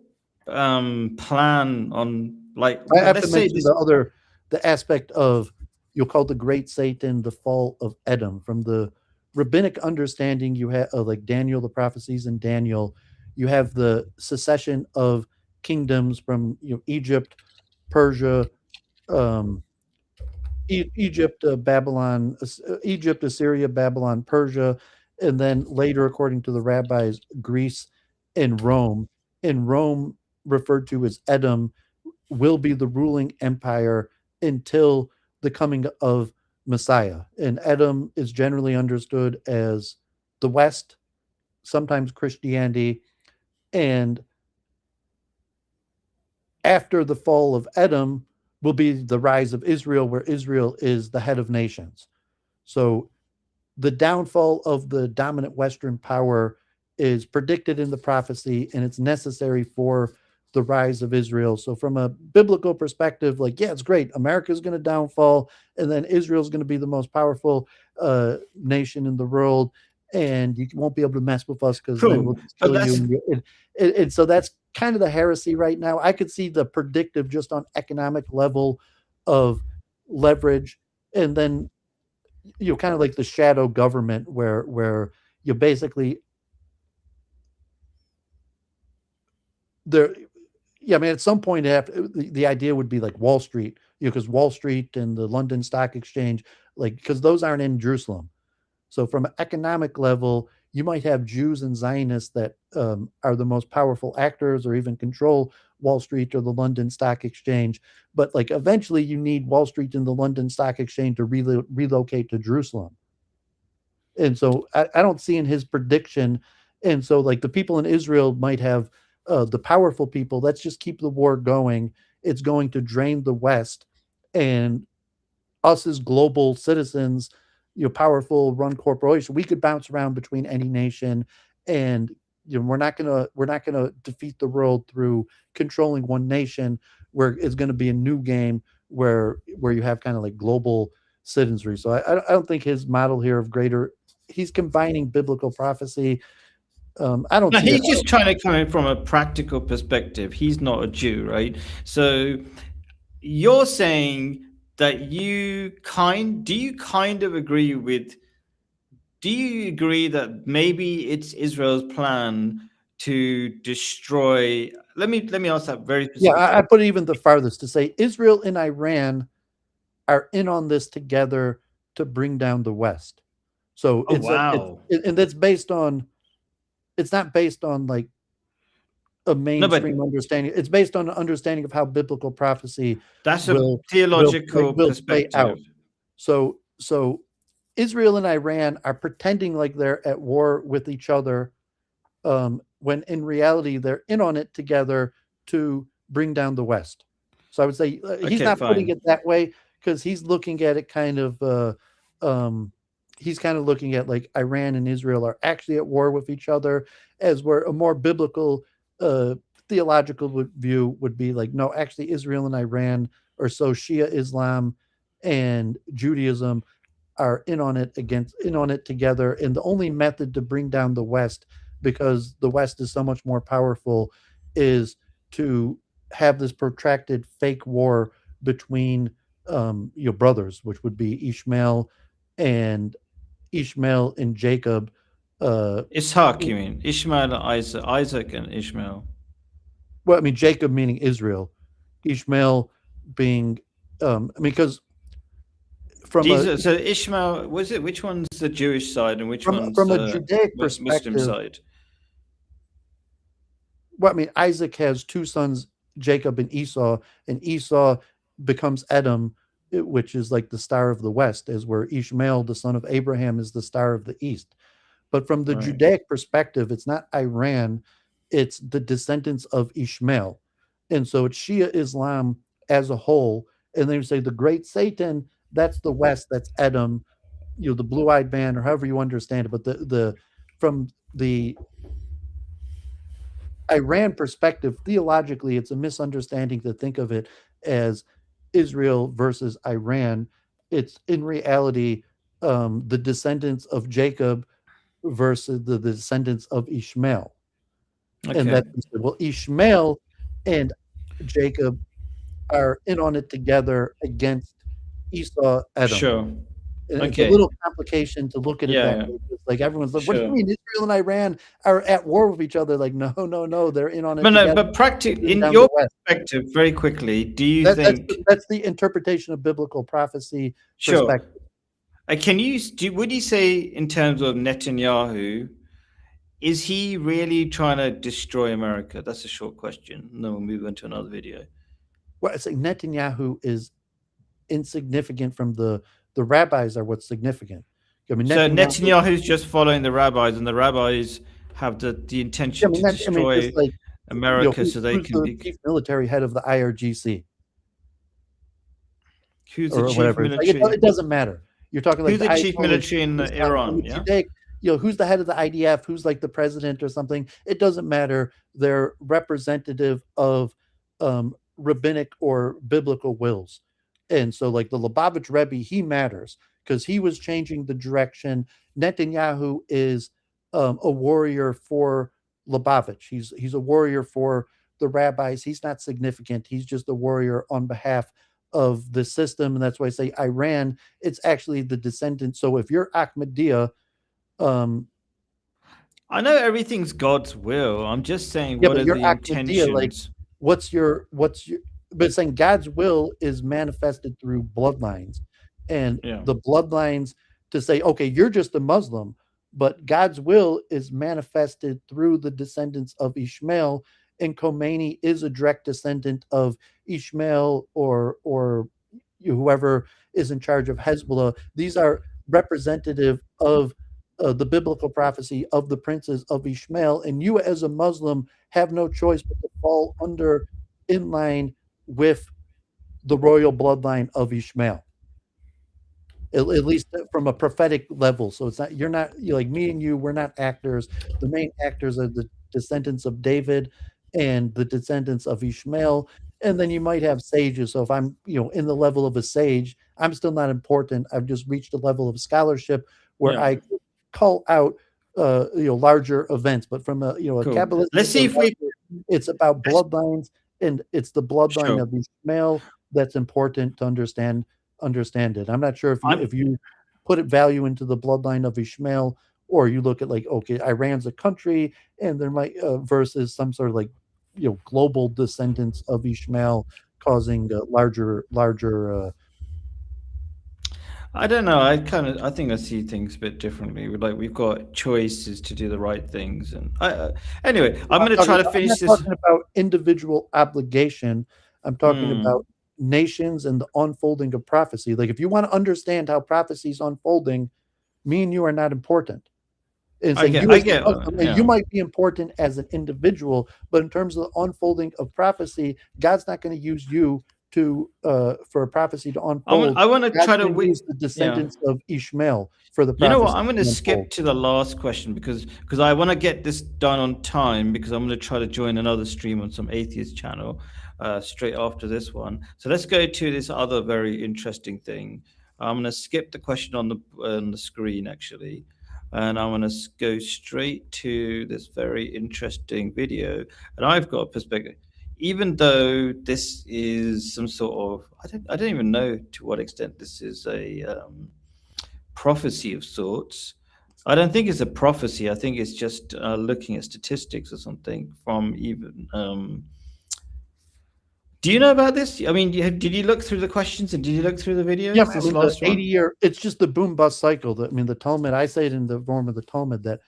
plan on, like, I have to let's say mention this. the aspect of, you'll call the Great Satan, the fall of Edom. From the rabbinic understanding, you have like Daniel, the prophecies in Daniel, you have the secession of kingdoms from Egypt, Persia, um, Egypt, Babylon, Egypt, Assyria, Babylon, Persia, and then later, according to the rabbis, Greece and Rome. And Rome, referred to as Edom, will be the ruling empire until the coming of Messiah. And Edom is generally understood as the West, sometimes Christianity. And after the fall of Edom will be the rise of Israel, where Israel is the head of nations. So the downfall of the dominant Western power is predicted in the prophecy, and it's necessary for the rise of Israel. So, from a biblical perspective, like, yeah, it's great. America's going to downfall, and then Israel's going to be the most powerful nation in the world, and you won't be able to mess with us because then we'll Cool, just but kill that's you. And so that's kind of the heresy right now. I could see the predictive just on economic level of leverage, and then kind of like the shadow government where you basically there yeah, I mean, at some point the idea would be like Wall Street, because Wall Street and the London Stock Exchange, like, because those aren't in Jerusalem. So from an economic level, you might have Jews and Zionists that are the most powerful actors, or even control Wall Street or the London Stock Exchange. But like, eventually you need Wall Street and the London Stock Exchange to relocate to Jerusalem. And so I don't see in his prediction. And so, like, the people in Israel might have the powerful people. Let's just keep the war going. It's going to drain the West, and us as global citizens, powerful run corporation, we could bounce around between any nation, and we're not gonna defeat the world through controlling one nation. Where it's going to be a new game where you have kind of like global citizenry. So I don't think his model here of greater, he's combining biblical prophecy. I don't no, see it. he's just trying to come in from a practical perspective. He's not a Jew, right? So you're saying that do you kind of agree with, do you agree that maybe it's Israel's plan to destroy, let me ask that very Yeah, specific I question. put it even the farthest to say Israel and Iran are in on this together to bring down the West. So Oh wow. and that's based on, it's not based on like a No, but mainstream understanding. It's based on an understanding of how biblical prophecy that's a will theological play out. perspective. So Israel and Iran are pretending like they're at war with each other, when in reality they're in on it together to bring down the West. So I would say he's Okay, not putting fine. it that way, because he's looking at it kind of. He's kind of looking at like Iran and Israel are actually at war with each other, as where a more biblical, uh, theological view would be like, no, actually Israel and Iran, or so Shia Islam and Judaism, are in on it together, and the only method to bring down the West, because the West is so much more powerful, is to have this protracted fake war between your brothers, which would be and Ishmael and Jacob. Ishaq, you mean Ishmael, Isaac and Ishmael. Well, I mean, Jacob meaning Israel, Ishmael being, because from These a are, so Ishmael, was it, which one's the Jewish side and which one's from a Judaic Muslim perspective, side? well, I mean, Isaac has two sons, Jacob and Esau becomes Edom, which is like the star of the west, as where Ishmael, the son of Abraham, is the star of the east. But from the Right. Judaic perspective, it's not Iran, it's the descendants of Ishmael. And so it's Shia Islam as a whole. And then you say the great Satan, that's the west, that's Edom, the blue-eyed man, or however you understand it. But the from the Iran perspective, theologically, it's a misunderstanding to think of it as Israel versus Iran. It's in reality the descendants of Jacob versus the descendants of Ishmael. And Okay. well, Ishmael and Jacob are in on it together against Esau, Edom. Sure. And it's a Okay. little complication to look at it that Yeah. way. It's like everyone's like, "What do you Sure. mean Israel and Iran are at war with each other?" Like, no, they're in on it But no, together. but practically, in Down your the West. perspective, very quickly, do you That's think? that's the interpretation of biblical prophecy Sure. perspective. Can you would you say in terms of Netanyahu, is he really trying to destroy America? That's a short question. And then we'll move on to another video. Well, I say Netanyahu is insignificant from the rabbis are what's significant. I mean, So Netanyahu. Netanyahu's just following the rabbis, and the rabbis have the I intention mean, to I mean, destroy just like America so they who's can the be. chief military head of the IRGC Who's the or chief whatever? It's like, military? it doesn't matter. You're talking like Who's the the chief Ayatollah military in Islam. I Iran? mean, Yeah. you take, who's the head of the IDF, who's like the president or something. It doesn't matter. They're representative of rabbinic or biblical wills. And so, like the Lubavitch Rebbe, he matters because he was changing the direction. Netanyahu is a warrior for Lubavitch. He's a warrior for the rabbis. He's not significant. He's just a warrior on behalf of the system. And that's why I say Iran, it's actually the descendant. So if you're Ahmadiyya, I know everything's God's will. I'm just saying, yeah, what but are you're the Ahmadiyya, like intentions? what's your but it's saying God's will is manifested through bloodlines. And Yeah. the bloodlines to say, okay, you're just a Muslim, but God's will is manifested through the descendants of Ishmael, and Khomeini is a direct descendant of Ishmael or whoever is in charge of Hezbollah. These are representative of the biblical prophecy of the princes of Ishmael, and you as a Muslim have no choice but to fall under in line with the royal bloodline of Ishmael. At least from a prophetic level. So it's not, you're like me and you, we're not actors. The main actors are the descendants of David and the descendants of Ishmael. And then you might have sages. So if I'm, in the level of a sage, I'm still not important. I've just reached a level of scholarship where Yeah. I could call out, larger events. But from a, a Cool. Kabbalistic, Let's see if we. it's about bloodlines, and it's the bloodline Sure. of Ishmael that's important to understand it. I'm not sure if you put it value into the bloodline of Ishmael, or you look at like, okay, Iran's a country, and there might versus some sort of like global descendants of Ishmael causing larger. I don't know. I think I see things a bit differently. We've got choices to do the right things, and anyway, I'm going to try to finish I'm this. not talking about individual obligation. I'm talking Hmm. about nations and the unfolding of prophecy. Like if you want to understand how prophecy is unfolding, me and you are not important. It's like you might be important as an individual, but in terms of the unfolding of prophecy, God's not going to use you to for a prophecy to unfold. I want to God's try to use the descendants of Ishmael for the prophecy. You know what? I'm going to skip to the last question because I want to get this done on time, because I'm going to try to join another stream on some atheist channel straight after this one. So let's go to this other very interesting thing. I'm going to skip the question on the screen actually, and I'm going to go straight to this very interesting video. And I've got a perspective. Even though this is some sort of, I don't even know to what extent this is a prophecy of sorts. I don't think it's a prophecy. I think it's just looking at statistics or something from even. Do you know about this? I mean, did you look through the questions and did you look through the videos? Yeah, This I mean, last the one? 80-year, it's just the boom bust cycle. The Talmud, I say it in the form of the Talmud that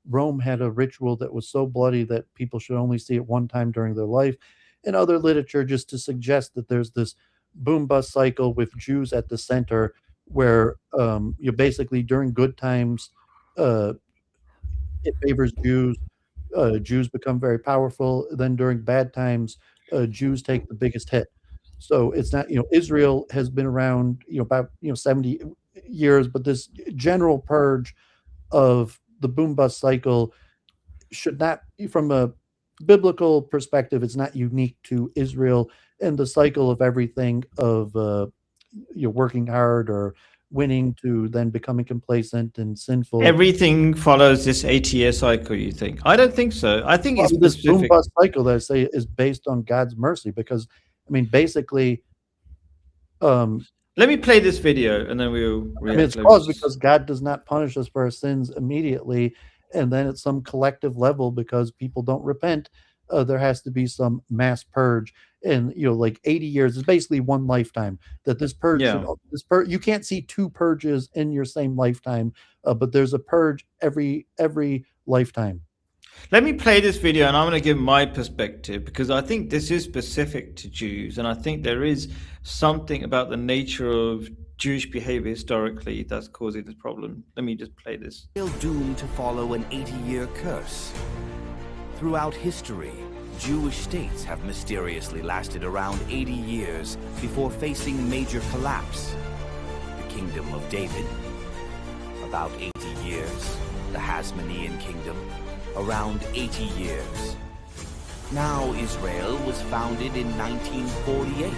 Rome had a ritual that was so bloody that people should only see it one time during their life. And other literature just to suggest that there's this boom bust cycle with Jews at the center where you basically during good times, it favors Jews. Jews become very powerful. Then during bad times, Jews take the biggest hit. So it's not, Israel has been around, about 70 years, but this general purge of the boom bust cycle should not, from a biblical perspective, it's not unique to Israel. and the cycle of everything of you're working hard or winning to then becoming complacent and sinful. Everything follows this 80-year cycle, you think? I don't think so. I think it's This boom specific. bust cycle that I say is based on God's mercy, because I mean, basically, Let me play this video and then we'll react. it's caused because God does not punish us for our sins immediately, and then at some collective level, because people don't repent, there has to be some mass purge. And like 80 years is basically one lifetime. That this purge, Yeah. you can't see two purges in your same lifetime, but there's a purge every lifetime. Let me play this video and I'm going to give my perspective, because I think this is specific to Jews, and I think there is something about the nature of Jewish behavior historically that's causing this problem. Let me just play this. Still doomed to follow an 80-year curse. Throughout history, Jewish states have mysteriously lasted around 80 years before facing major collapse. The Kingdom of David, about 80 years. The Hasmonean Kingdom, around 80 years. Now Israel was founded in 1948,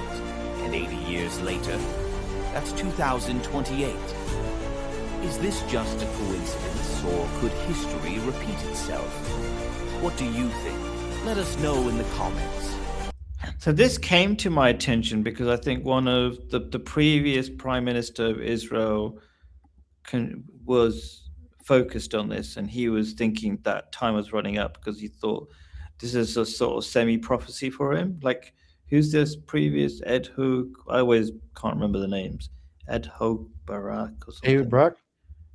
and 80 years later, that's 2028. Is this just a coincidence, or could history repeat itself? What do you think? Let us know in the comments. So this came to my attention because I think one of the previous Prime Minister of Israel was focused on this, and he was thinking that time was running up because he thought this is a sort of semi-prophecy for him. Like, who's this previous Ed Hoog? I always can't remember the names. Ed Hoog Barak or something. David Brock?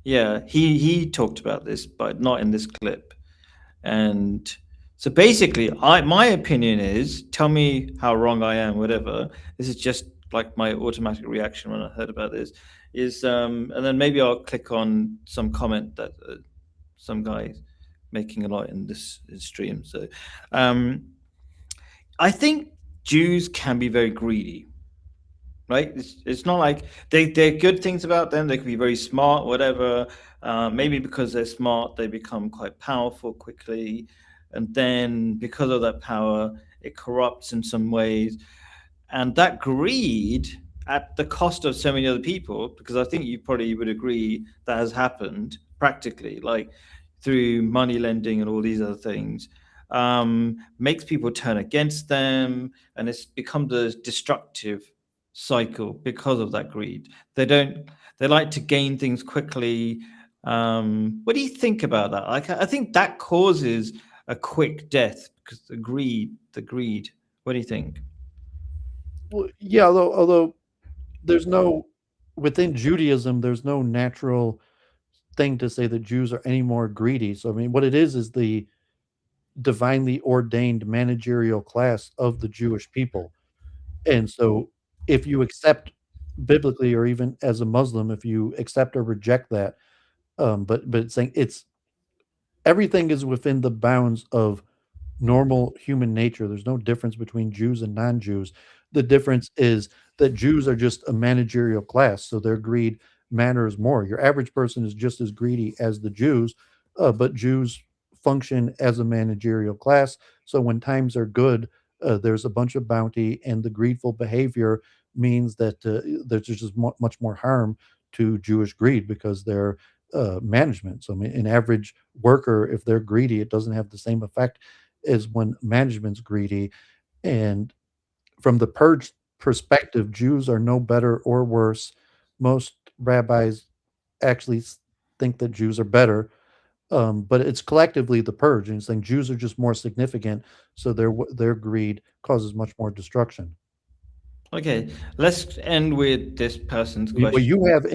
Yeah, he talked about this, but not in this clip. And so basically, my opinion is, tell me how wrong I am, whatever. This is just like my automatic reaction when I heard about this. Is and then maybe I'll click on some comment that some guy making a lot in this stream. So I think Jews can be very greedy, right? It's not like they're good things about them. They can be very smart, whatever. Maybe because they're smart, they become quite powerful quickly. And then because of that power, it corrupts in some ways. And that greed at the cost of so many other people, because I think you probably would agree that has happened practically, like through money lending and all these other things, makes people turn against them. And it's become the destructive cycle because of that greed. They like to gain things quickly. What do you think about that? I think that causes a quick death because the greed. What do you think? Well, yeah, although there's no, within Judaism, there's no natural thing to say that Jews are any more greedy. So I mean, what it is the divinely ordained managerial class of the Jewish people. And so if you accept biblically, or even as a Muslim, if you accept or reject that, but it's saying everything is within the bounds of normal human nature. There's no difference between Jews and non-Jews. The difference is that Jews are just a managerial class, so their greed matters more. Your average person is just as greedy as the Jews, but Jews function as a managerial class. So when times are good, there's a bunch of bounty, and the greedful behavior means that there's just much more harm to Jewish greed because they're management. So I mean, an average worker, if they're greedy, it doesn't have the same effect as when management's greedy. And from the purge perspective, Jews are no better or worse. Most rabbis actually think that Jews are better, but it's collectively the purge, and it's saying Jews are just more significant, so their greed causes much more destruction. Okay, let's end with this person's question. What you have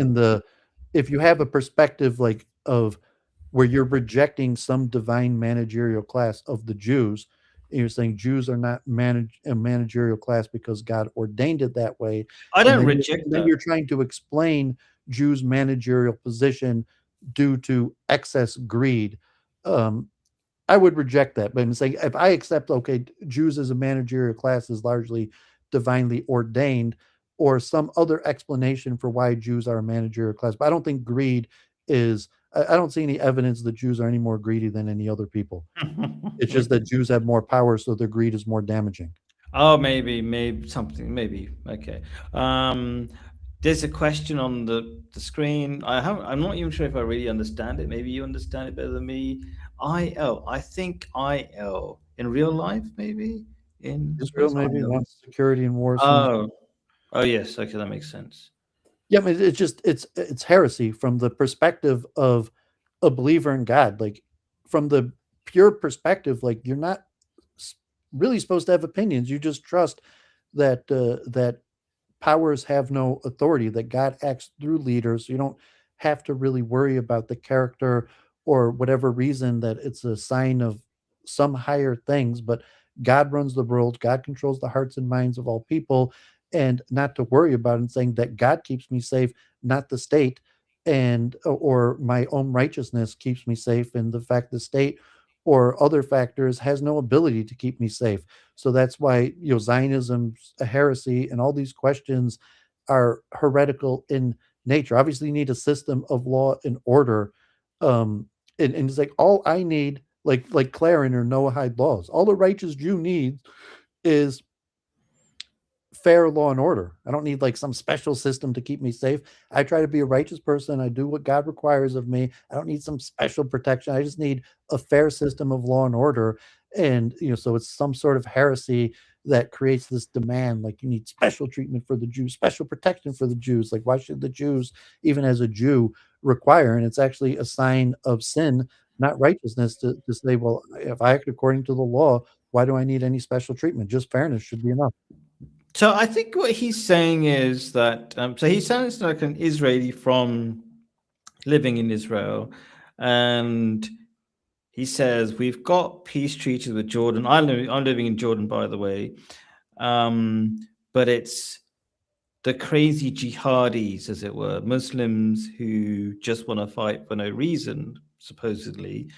if you have a perspective like of where you're rejecting some divine managerial class of the Jews, and you're saying Jews are not a managerial class because God ordained it that way. I don't reject that. Then you're trying to explain Jews' managerial position due to excess greed. I would reject that. But I'm saying if I accept, okay, Jews as a managerial class is largely divinely ordained, or some other explanation for why Jews are a managerial class. But I don't think greed is, I don't see any evidence that Jews are any more greedy than any other people. It's just that Jews have more power, so their greed is more damaging. Oh, maybe something, maybe. Okay. There's a question on the screen. I'm not even sure if I really understand it. Maybe you understand it better than me. IL. I think IL in real life, maybe in Israel what's maybe IL? wants security and war soon. Oh, oh yes. Okay, that makes sense. Yeah, I mean, it's just it's heresy from the perspective of a believer in God. Like from the pure perspective, like you're not s- really supposed to have opinions. You just trust that powers have no authority, that God acts through leaders. You don't have to really worry about the character or whatever reason that it's a sign of some higher things, but God runs the world, God controls the hearts and minds of all people, and not to worry about it, and saying that God keeps me safe, not the state, and or my own righteousness keeps me safe, and the fact the state or other factors has no ability to keep me safe. So that's why Zionism's a heresy, and all these questions are heretical in nature. Obviously, you need a system of law and order, and it's like all I need, like Claren or Noahide laws. All the righteous Jew needs is fair law and order. I don't need like some special system to keep me safe. I try to be a righteous person. I do what God requires of me. I don't need some special protection. I just need a fair system of law and order. And so it's some sort of heresy that creates this demand, like you need special treatment for the Jews, special protection for the Jews. Like, why should the Jews, even as a Jew, require? And it's actually a sign of sin, not righteousness, to say, well, if I act according to the law, why do I need any special treatment? Just fairness should be enough. So I think what he's saying is that so he sounds like an Israeli from living in Israel, and he says we've got peace treaties with Jordan. I'm living in Jordan, by the way, but it's the crazy jihadis, as it were, Muslims who just want to fight for no reason, supposedly.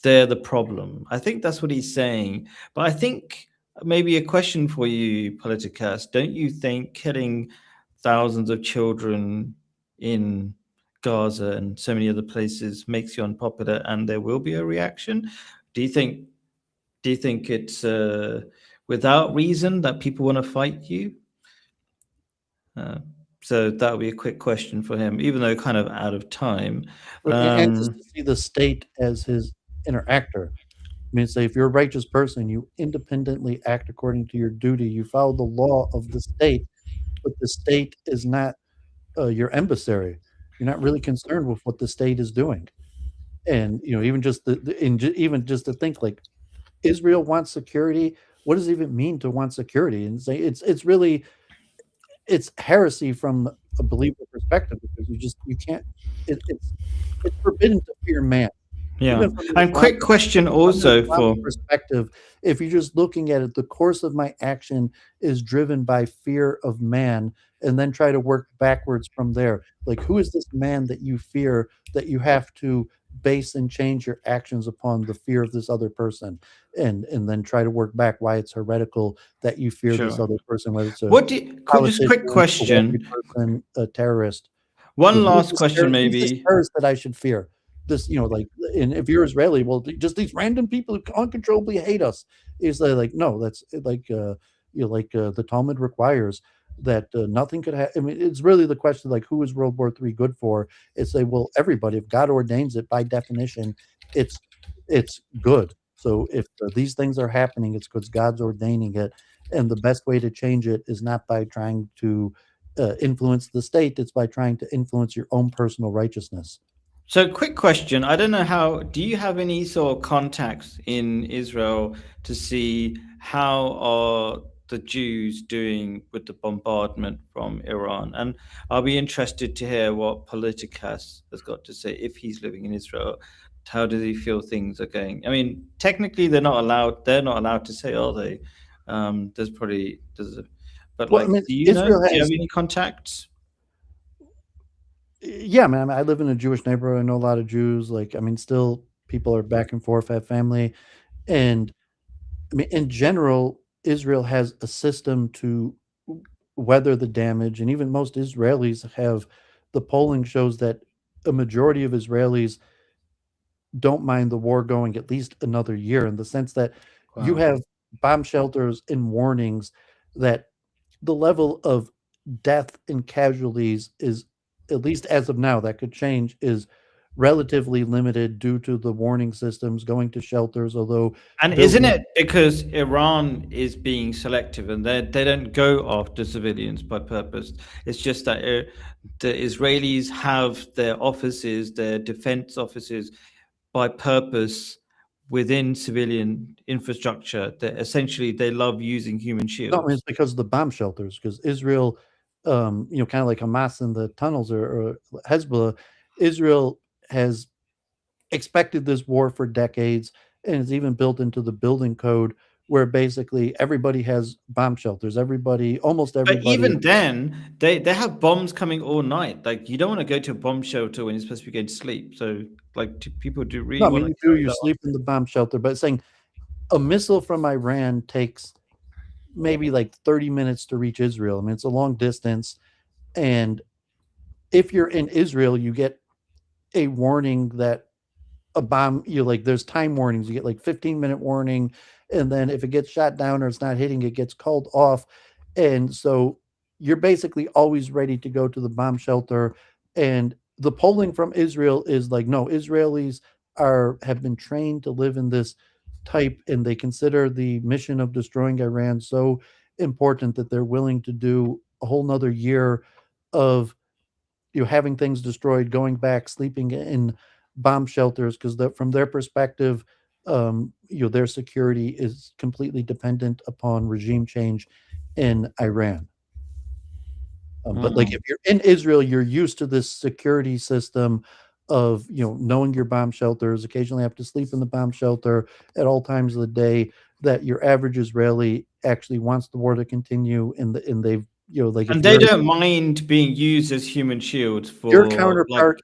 They're the problem. I think that's what he's saying. But I think maybe a question for you, Politicast. Don't you think killing thousands of children in Gaza and so many other places makes you unpopular, and there will be a reaction? Do you think? Do you think it's without reason that people want to fight you? Uh, so that would be a quick question for him, even though kind of out of time. And just to see the state as his interactor. I mean, say if you're a righteous person, you independently act according to your duty. You follow the law of the state, but the state is not your emissary. You're not really concerned with what the state is doing. And even just even just to think like Israel wants security. What does it even mean to want security? And say it's really it's heresy from a believer perspective, because you can't. It's forbidden to fear man. Yeah. Even from an And quick question also Islamic for perspective, if you're just looking at it, the course of my action is driven by fear of man, and then try to work backwards from there. Like, who is this man that you fear, that you have to base and change your actions upon the fear of this other person, and then try to work back why it's heretical that you fear this sure. other person, whether it's a What do just quick politician, a wealthy question. person, a terrorist. One Like, last question, who's this maybe. terrorist that I should fear? This, like, and if you're Israeli, well, just these random people who uncontrollably hate us. Is like, no, that's like, the Talmud requires that nothing could happen. I mean, it's really the question, like, who is World War III good for? It's like, well, everybody. If God ordains it, by definition, it's good. So if these things are happening, it's because God's ordaining it, and the best way to change it is not by trying to influence the state. It's by trying to influence your own personal righteousness. So, quick question. I don't know how, do you have any sort of contacts in Israel to see how are the Jews doing with the bombardment from Iran? And I'll be interested to hear what Politicus has got to say if he's living in Israel. How does he feel things are going? I mean, technically they're not allowed to say, are they? But Well, I like, mean, do you know? Israel Do you have has, any contacts? yeah, man. I live in a Jewish neighborhood. I know a lot of Jews. Like, I mean, still people are back and forth, have family, and I mean, in general, Israel has a system to weather the damage, and even most Israelis have. The polling shows that a majority of Israelis don't mind the war going at least another year, in the sense that you Wow. have bomb shelters and warnings, that the level of death and casualties is, at least as of now, that could change, is relatively limited due to the warning systems going to shelters, although And isn't it because Iran is being selective and they don't go after civilians by purpose? It's just that the Israelis have their offices, their defense offices, by purpose within civilian infrastructure. That essentially they love using human No, shields. I mean, it's because of the bomb shelters, because Israel, kind of like Hamas in the tunnels, or Hezbollah, Israel has expected this war for decades, and it's even built into the building code where basically everybody has bomb shelters. Almost But everybody. even then, they have bombs coming all night. Like you don't want to go to a bomb shelter when you're supposed to be going to sleep. So like people do really No, I want mean, to carry you that on. sleep in the bomb shelter, but saying a missile from Iran takes maybe like 30 minutes to reach Israel. I mean, it's a long distance. And if you're in Israel, you get a warning that a bomb, there's time warnings. You get like 15-minute warning. And then if it gets shot down or it's not hitting, it gets called off. And so you're basically always ready to go to the bomb shelter. And the polling from Israel is like, no, Israelis have been trained to live in this type, and they consider the mission of destroying Iran so important that they're willing to do a whole nother year of having things destroyed, going back, sleeping in bomb shelters, because from their perspective, their security is completely dependent upon regime change in Iran. But like if you're in Israel, you're used to this security system of knowing your bomb shelters, occasionally have to sleep in the bomb shelter at all times of the day, that your average Israeli actually wants the war to continue, and they've like if And they you're don't mind being used as human shields for your like counterpart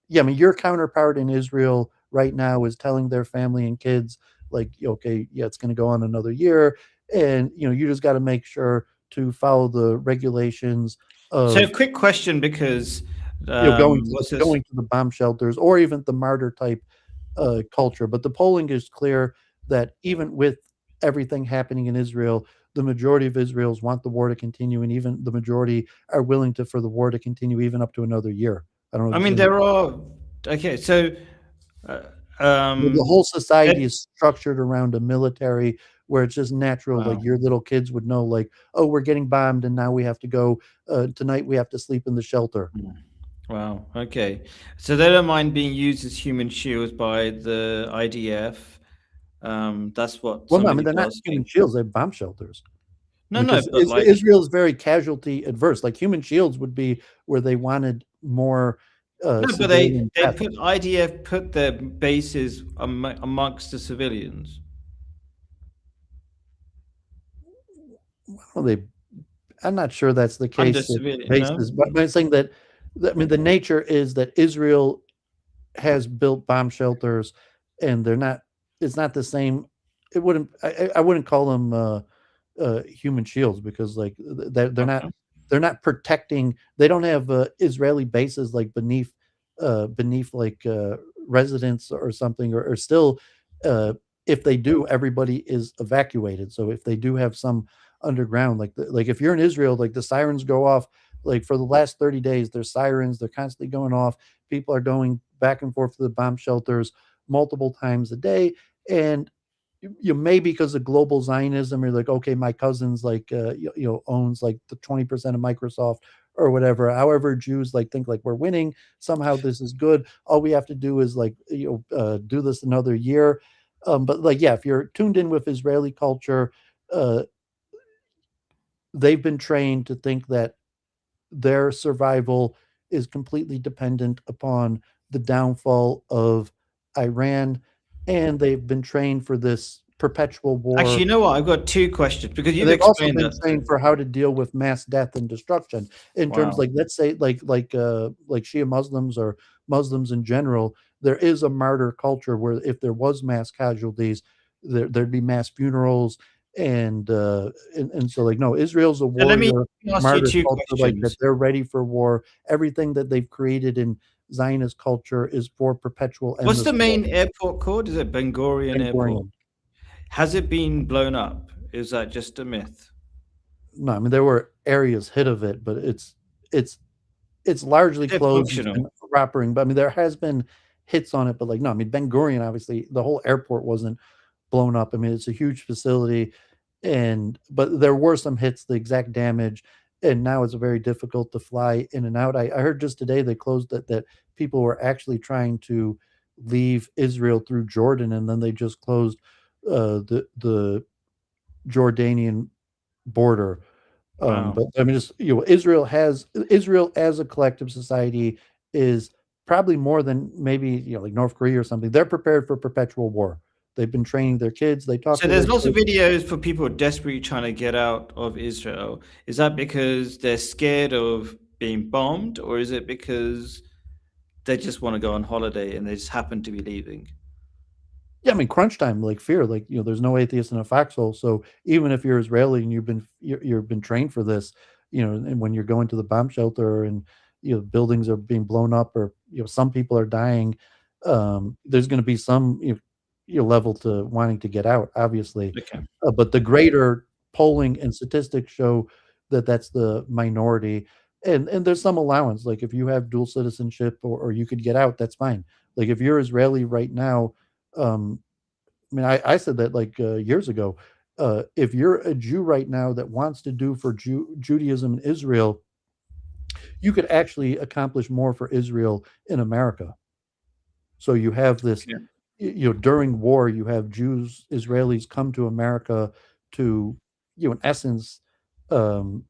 your counterpart in Israel right now is telling their family and kids, like, okay, yeah, it's going to go on another year, and you just got to make sure to follow the regulations So, of quick question, because what's this? going to the bomb shelters, or even the martyr type culture. But the polling is clear that even with everything happening in Israel, the majority of Israelis want the war to continue, and even the majority are willing for the war to continue even up to another year. I don't know. I mean, there are okay. So, The whole society it- is structured around a military where it's just natural. Wow. Like your little kids would know, like, oh, we're getting bombed, and now we have to go. Tonight we have to sleep in the shelter. Wow. Okay. So they don't mind being used as human shields by the IDF. That's what Well, no, I mean, somebody's they're not asking. human shields; they're bomb shelters. No, Because but like, Israel is very casualty adverse. Like human shields would be where they wanted more no, but civilian they death. put IDF put their bases amongst the civilians. Well, I'm not sure that's the case. Under civilian, Bases, no? but I'm saying that I mean the nature is that Israel has built bomb shelters, and they're not. It's not the same. It wouldn't. I wouldn't call them human shields, because like they're not. Okay. They're not protecting. They don't have Israeli bases like beneath like residents or something, or still. If they do, everybody is evacuated. So if they do have some underground, like if you're in Israel, like the sirens go off. Like for the last 30 days, there's sirens. They're constantly going off. People are going back and forth to the bomb shelters multiple times a day. And you may, because of global Zionism, you're like, okay, my cousin's like, owns like the 20% of Microsoft or whatever. However, Jews like think like we're winning. Somehow this is good. All we have to do is like, do this another year. But like, yeah, if you're tuned in with Israeli culture, they've been trained to think that their survival is completely dependent upon the downfall of Iran, and they've been trained for this perpetual war. Actually, you know what? I've got two questions, because you've They've also explained been that. trained for how to deal with mass death and destruction in terms, Wow. like, let's say like Shia Muslims or Muslims in general. There is a martyr culture where if there was mass casualties, there'd be mass funerals, and so like, no, Israel's a So let me warrior ask you martyr two culture, like that. questions. They're ready for war. Everything that they've created in Zionist culture is for perpetual What's endless the war. main airport called? Is it Ben Gurion Ben Airport? Gurion. Has it been blown up? Is that just a myth? No, I mean there were areas hit of it, but it's largely They're closed functional. and operating. But I mean there has been hits on it, but like no, I mean Ben Gurion obviously the whole airport wasn't blown up. I mean it's a huge facility, but there were some hits, the exact damage, and now it's very difficult to fly in and out. I heard just today they closed that people were actually trying to leave Israel through Jordan, and then they just closed the Jordanian border. Wow. But I mean, just Israel as a collective society is probably more than maybe like North Korea or something. They're prepared for perpetual war. They've been training their kids. They talk So to their there's lots of kids. videos for people desperately trying to get out of Israel. Is that because they're scared of being bombed, or is it because they just want to go on holiday and they just happen to be leaving? Yeah, I mean, crunch time, like fear, like there's no atheist in a foxhole. So even if you're Israeli and you've been trained for this, and when you're going to the bomb shelter and buildings are being blown up or some people are dying, there's going to be some level to wanting to get out, obviously. Okay. But the greater polling and statistics show that that's the minority, and there's some allowance. Like if you have dual citizenship or you could get out, that's fine. Like if you're Israeli right now. I mean, I said that like years ago. If you're a Jew right now that wants to do for Judaism in Israel, you could actually accomplish more for Israel in America. So you have this, Yeah. during war, you have Jews, Israelis come to America to, in essence, um,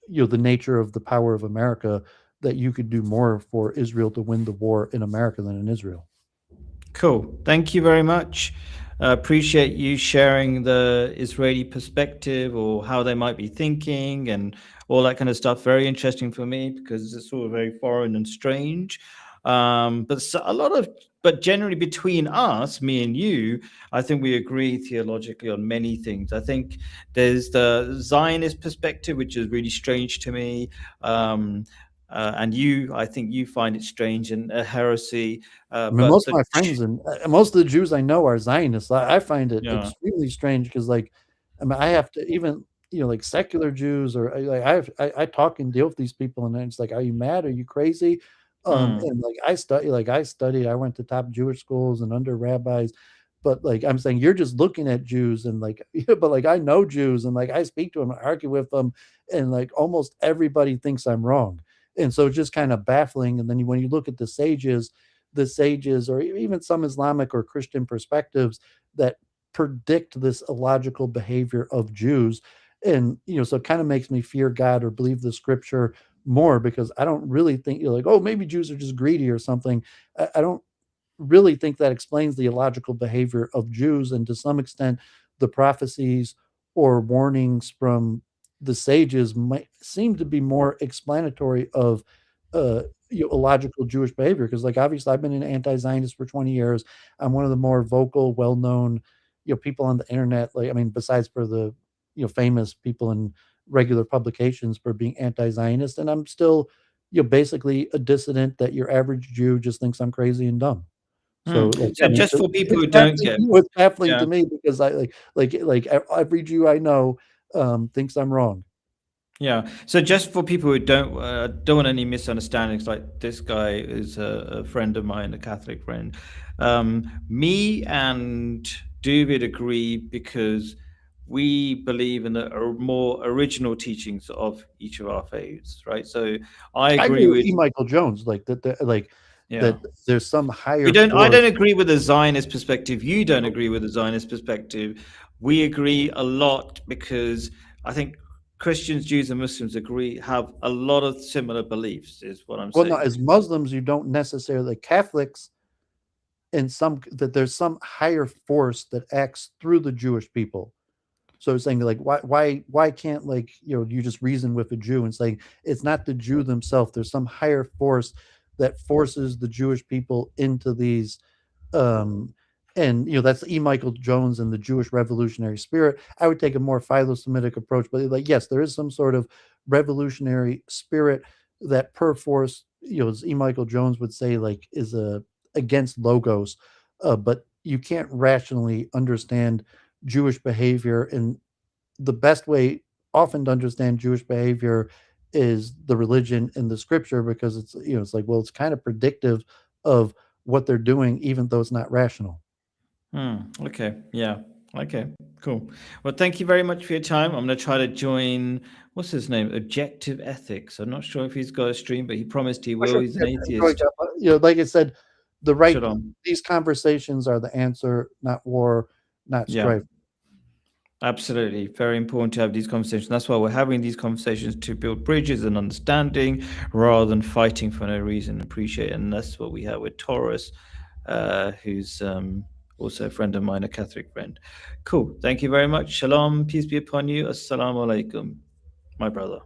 the nature of the power of America, that you could do more for Israel to win the war in America than in Israel. Cool. Thank you very much. Appreciate you sharing the Israeli perspective or how they might be thinking and all that kind of stuff. Very interesting for me because it's all very foreign and strange. But generally between us, me and you, I think we agree theologically on many things. I think there's the Zionist perspective, which is really strange to me. And I think you find it strange and a heresy. I mean, most of my friends and most of the Jews I know are Zionists. I find it Yeah. extremely strange because, like, I mean, I have to even like secular Jews or like I talk and deal with these people, and it's like, are you mad? Are you crazy? And like I studied. I went to top Jewish schools and under rabbis, but like I'm saying, you're just looking at Jews and like, but like I know Jews and like I speak to them, I argue with them, and like almost everybody thinks I'm wrong, and so it's just kind of baffling. And then when you look at the sages or even some Islamic or Christian perspectives that predict this illogical behavior of Jews. And, so it kind of makes me fear God or believe the scripture more, because I don't really think you're like, oh, maybe Jews are just greedy or something. I don't really think that explains the illogical behavior of Jews. And to some extent, the prophecies or warnings from the sages might seem to be more explanatory of illogical Jewish behavior. Because, like, obviously, I've been an anti-Zionist for 20 years. I'm one of the more vocal, well-known, people on the internet. Like, I mean, besides for the famous people in regular publications for being anti-Zionist, and I'm still basically a dissident that your average Jew just thinks I'm crazy and dumb. So, like, So I mean, just for people who it's don't baffling get, to you, it's baffling yeah, to me because I like every Jew I know thinks I'm wrong. yeah. So just for people who don't want any misunderstandings, like this guy is a friend of mine, a Catholic friend. Me and David agree because we believe in the more original teachings of each of our faiths, right? So I I agree agree with with, E. Michael Jones, like that yeah. there's some higher I force. don't agree with the Zionist perspective. You don't agree with the Zionist perspective. We agree a lot because I think Christians, Jews, and Muslims have a lot of similar beliefs, is what I'm Well, no, saying. as Muslims, you don't necessarily Catholics in some that there's some higher force that acts through the Jewish people. So saying like why can't like you just reason with a Jew and saying it's not the Jew themselves. There's some higher force that forces the Jewish people into these um and that's E. Michael Jones and the Jewish revolutionary spirit. I would take a more philo-Semitic approach, but like yes, there is some sort of revolutionary spirit that per force, as E. Michael Jones would say, like is against logos, but you can't rationally understand Jewish behavior and the best way often to understand Jewish behavior is the religion and the scripture, because it's, it's like, well, it's kind of predictive of what they're doing, even though it's not rational. Okay. Yeah. Okay. Cool. Well, thank you very much for your time. I'm going to try to join, what's his name? Objective Ethics. I'm not sure if he's got a stream, but he promised he will. Sure. He's an Yeah, atheist. like I said, Shalom. these conversations are the answer, not war, not strife. Absolutely. Very important to have these conversations. That's why we're having these conversations, to build bridges and understanding rather than fighting for no reason. Appreciate it. And that's what we have with Taurus, who's also a friend of mine, a Catholic friend. Cool. Thank you very much. Shalom. Peace be upon you. Assalamu alaikum, my brother.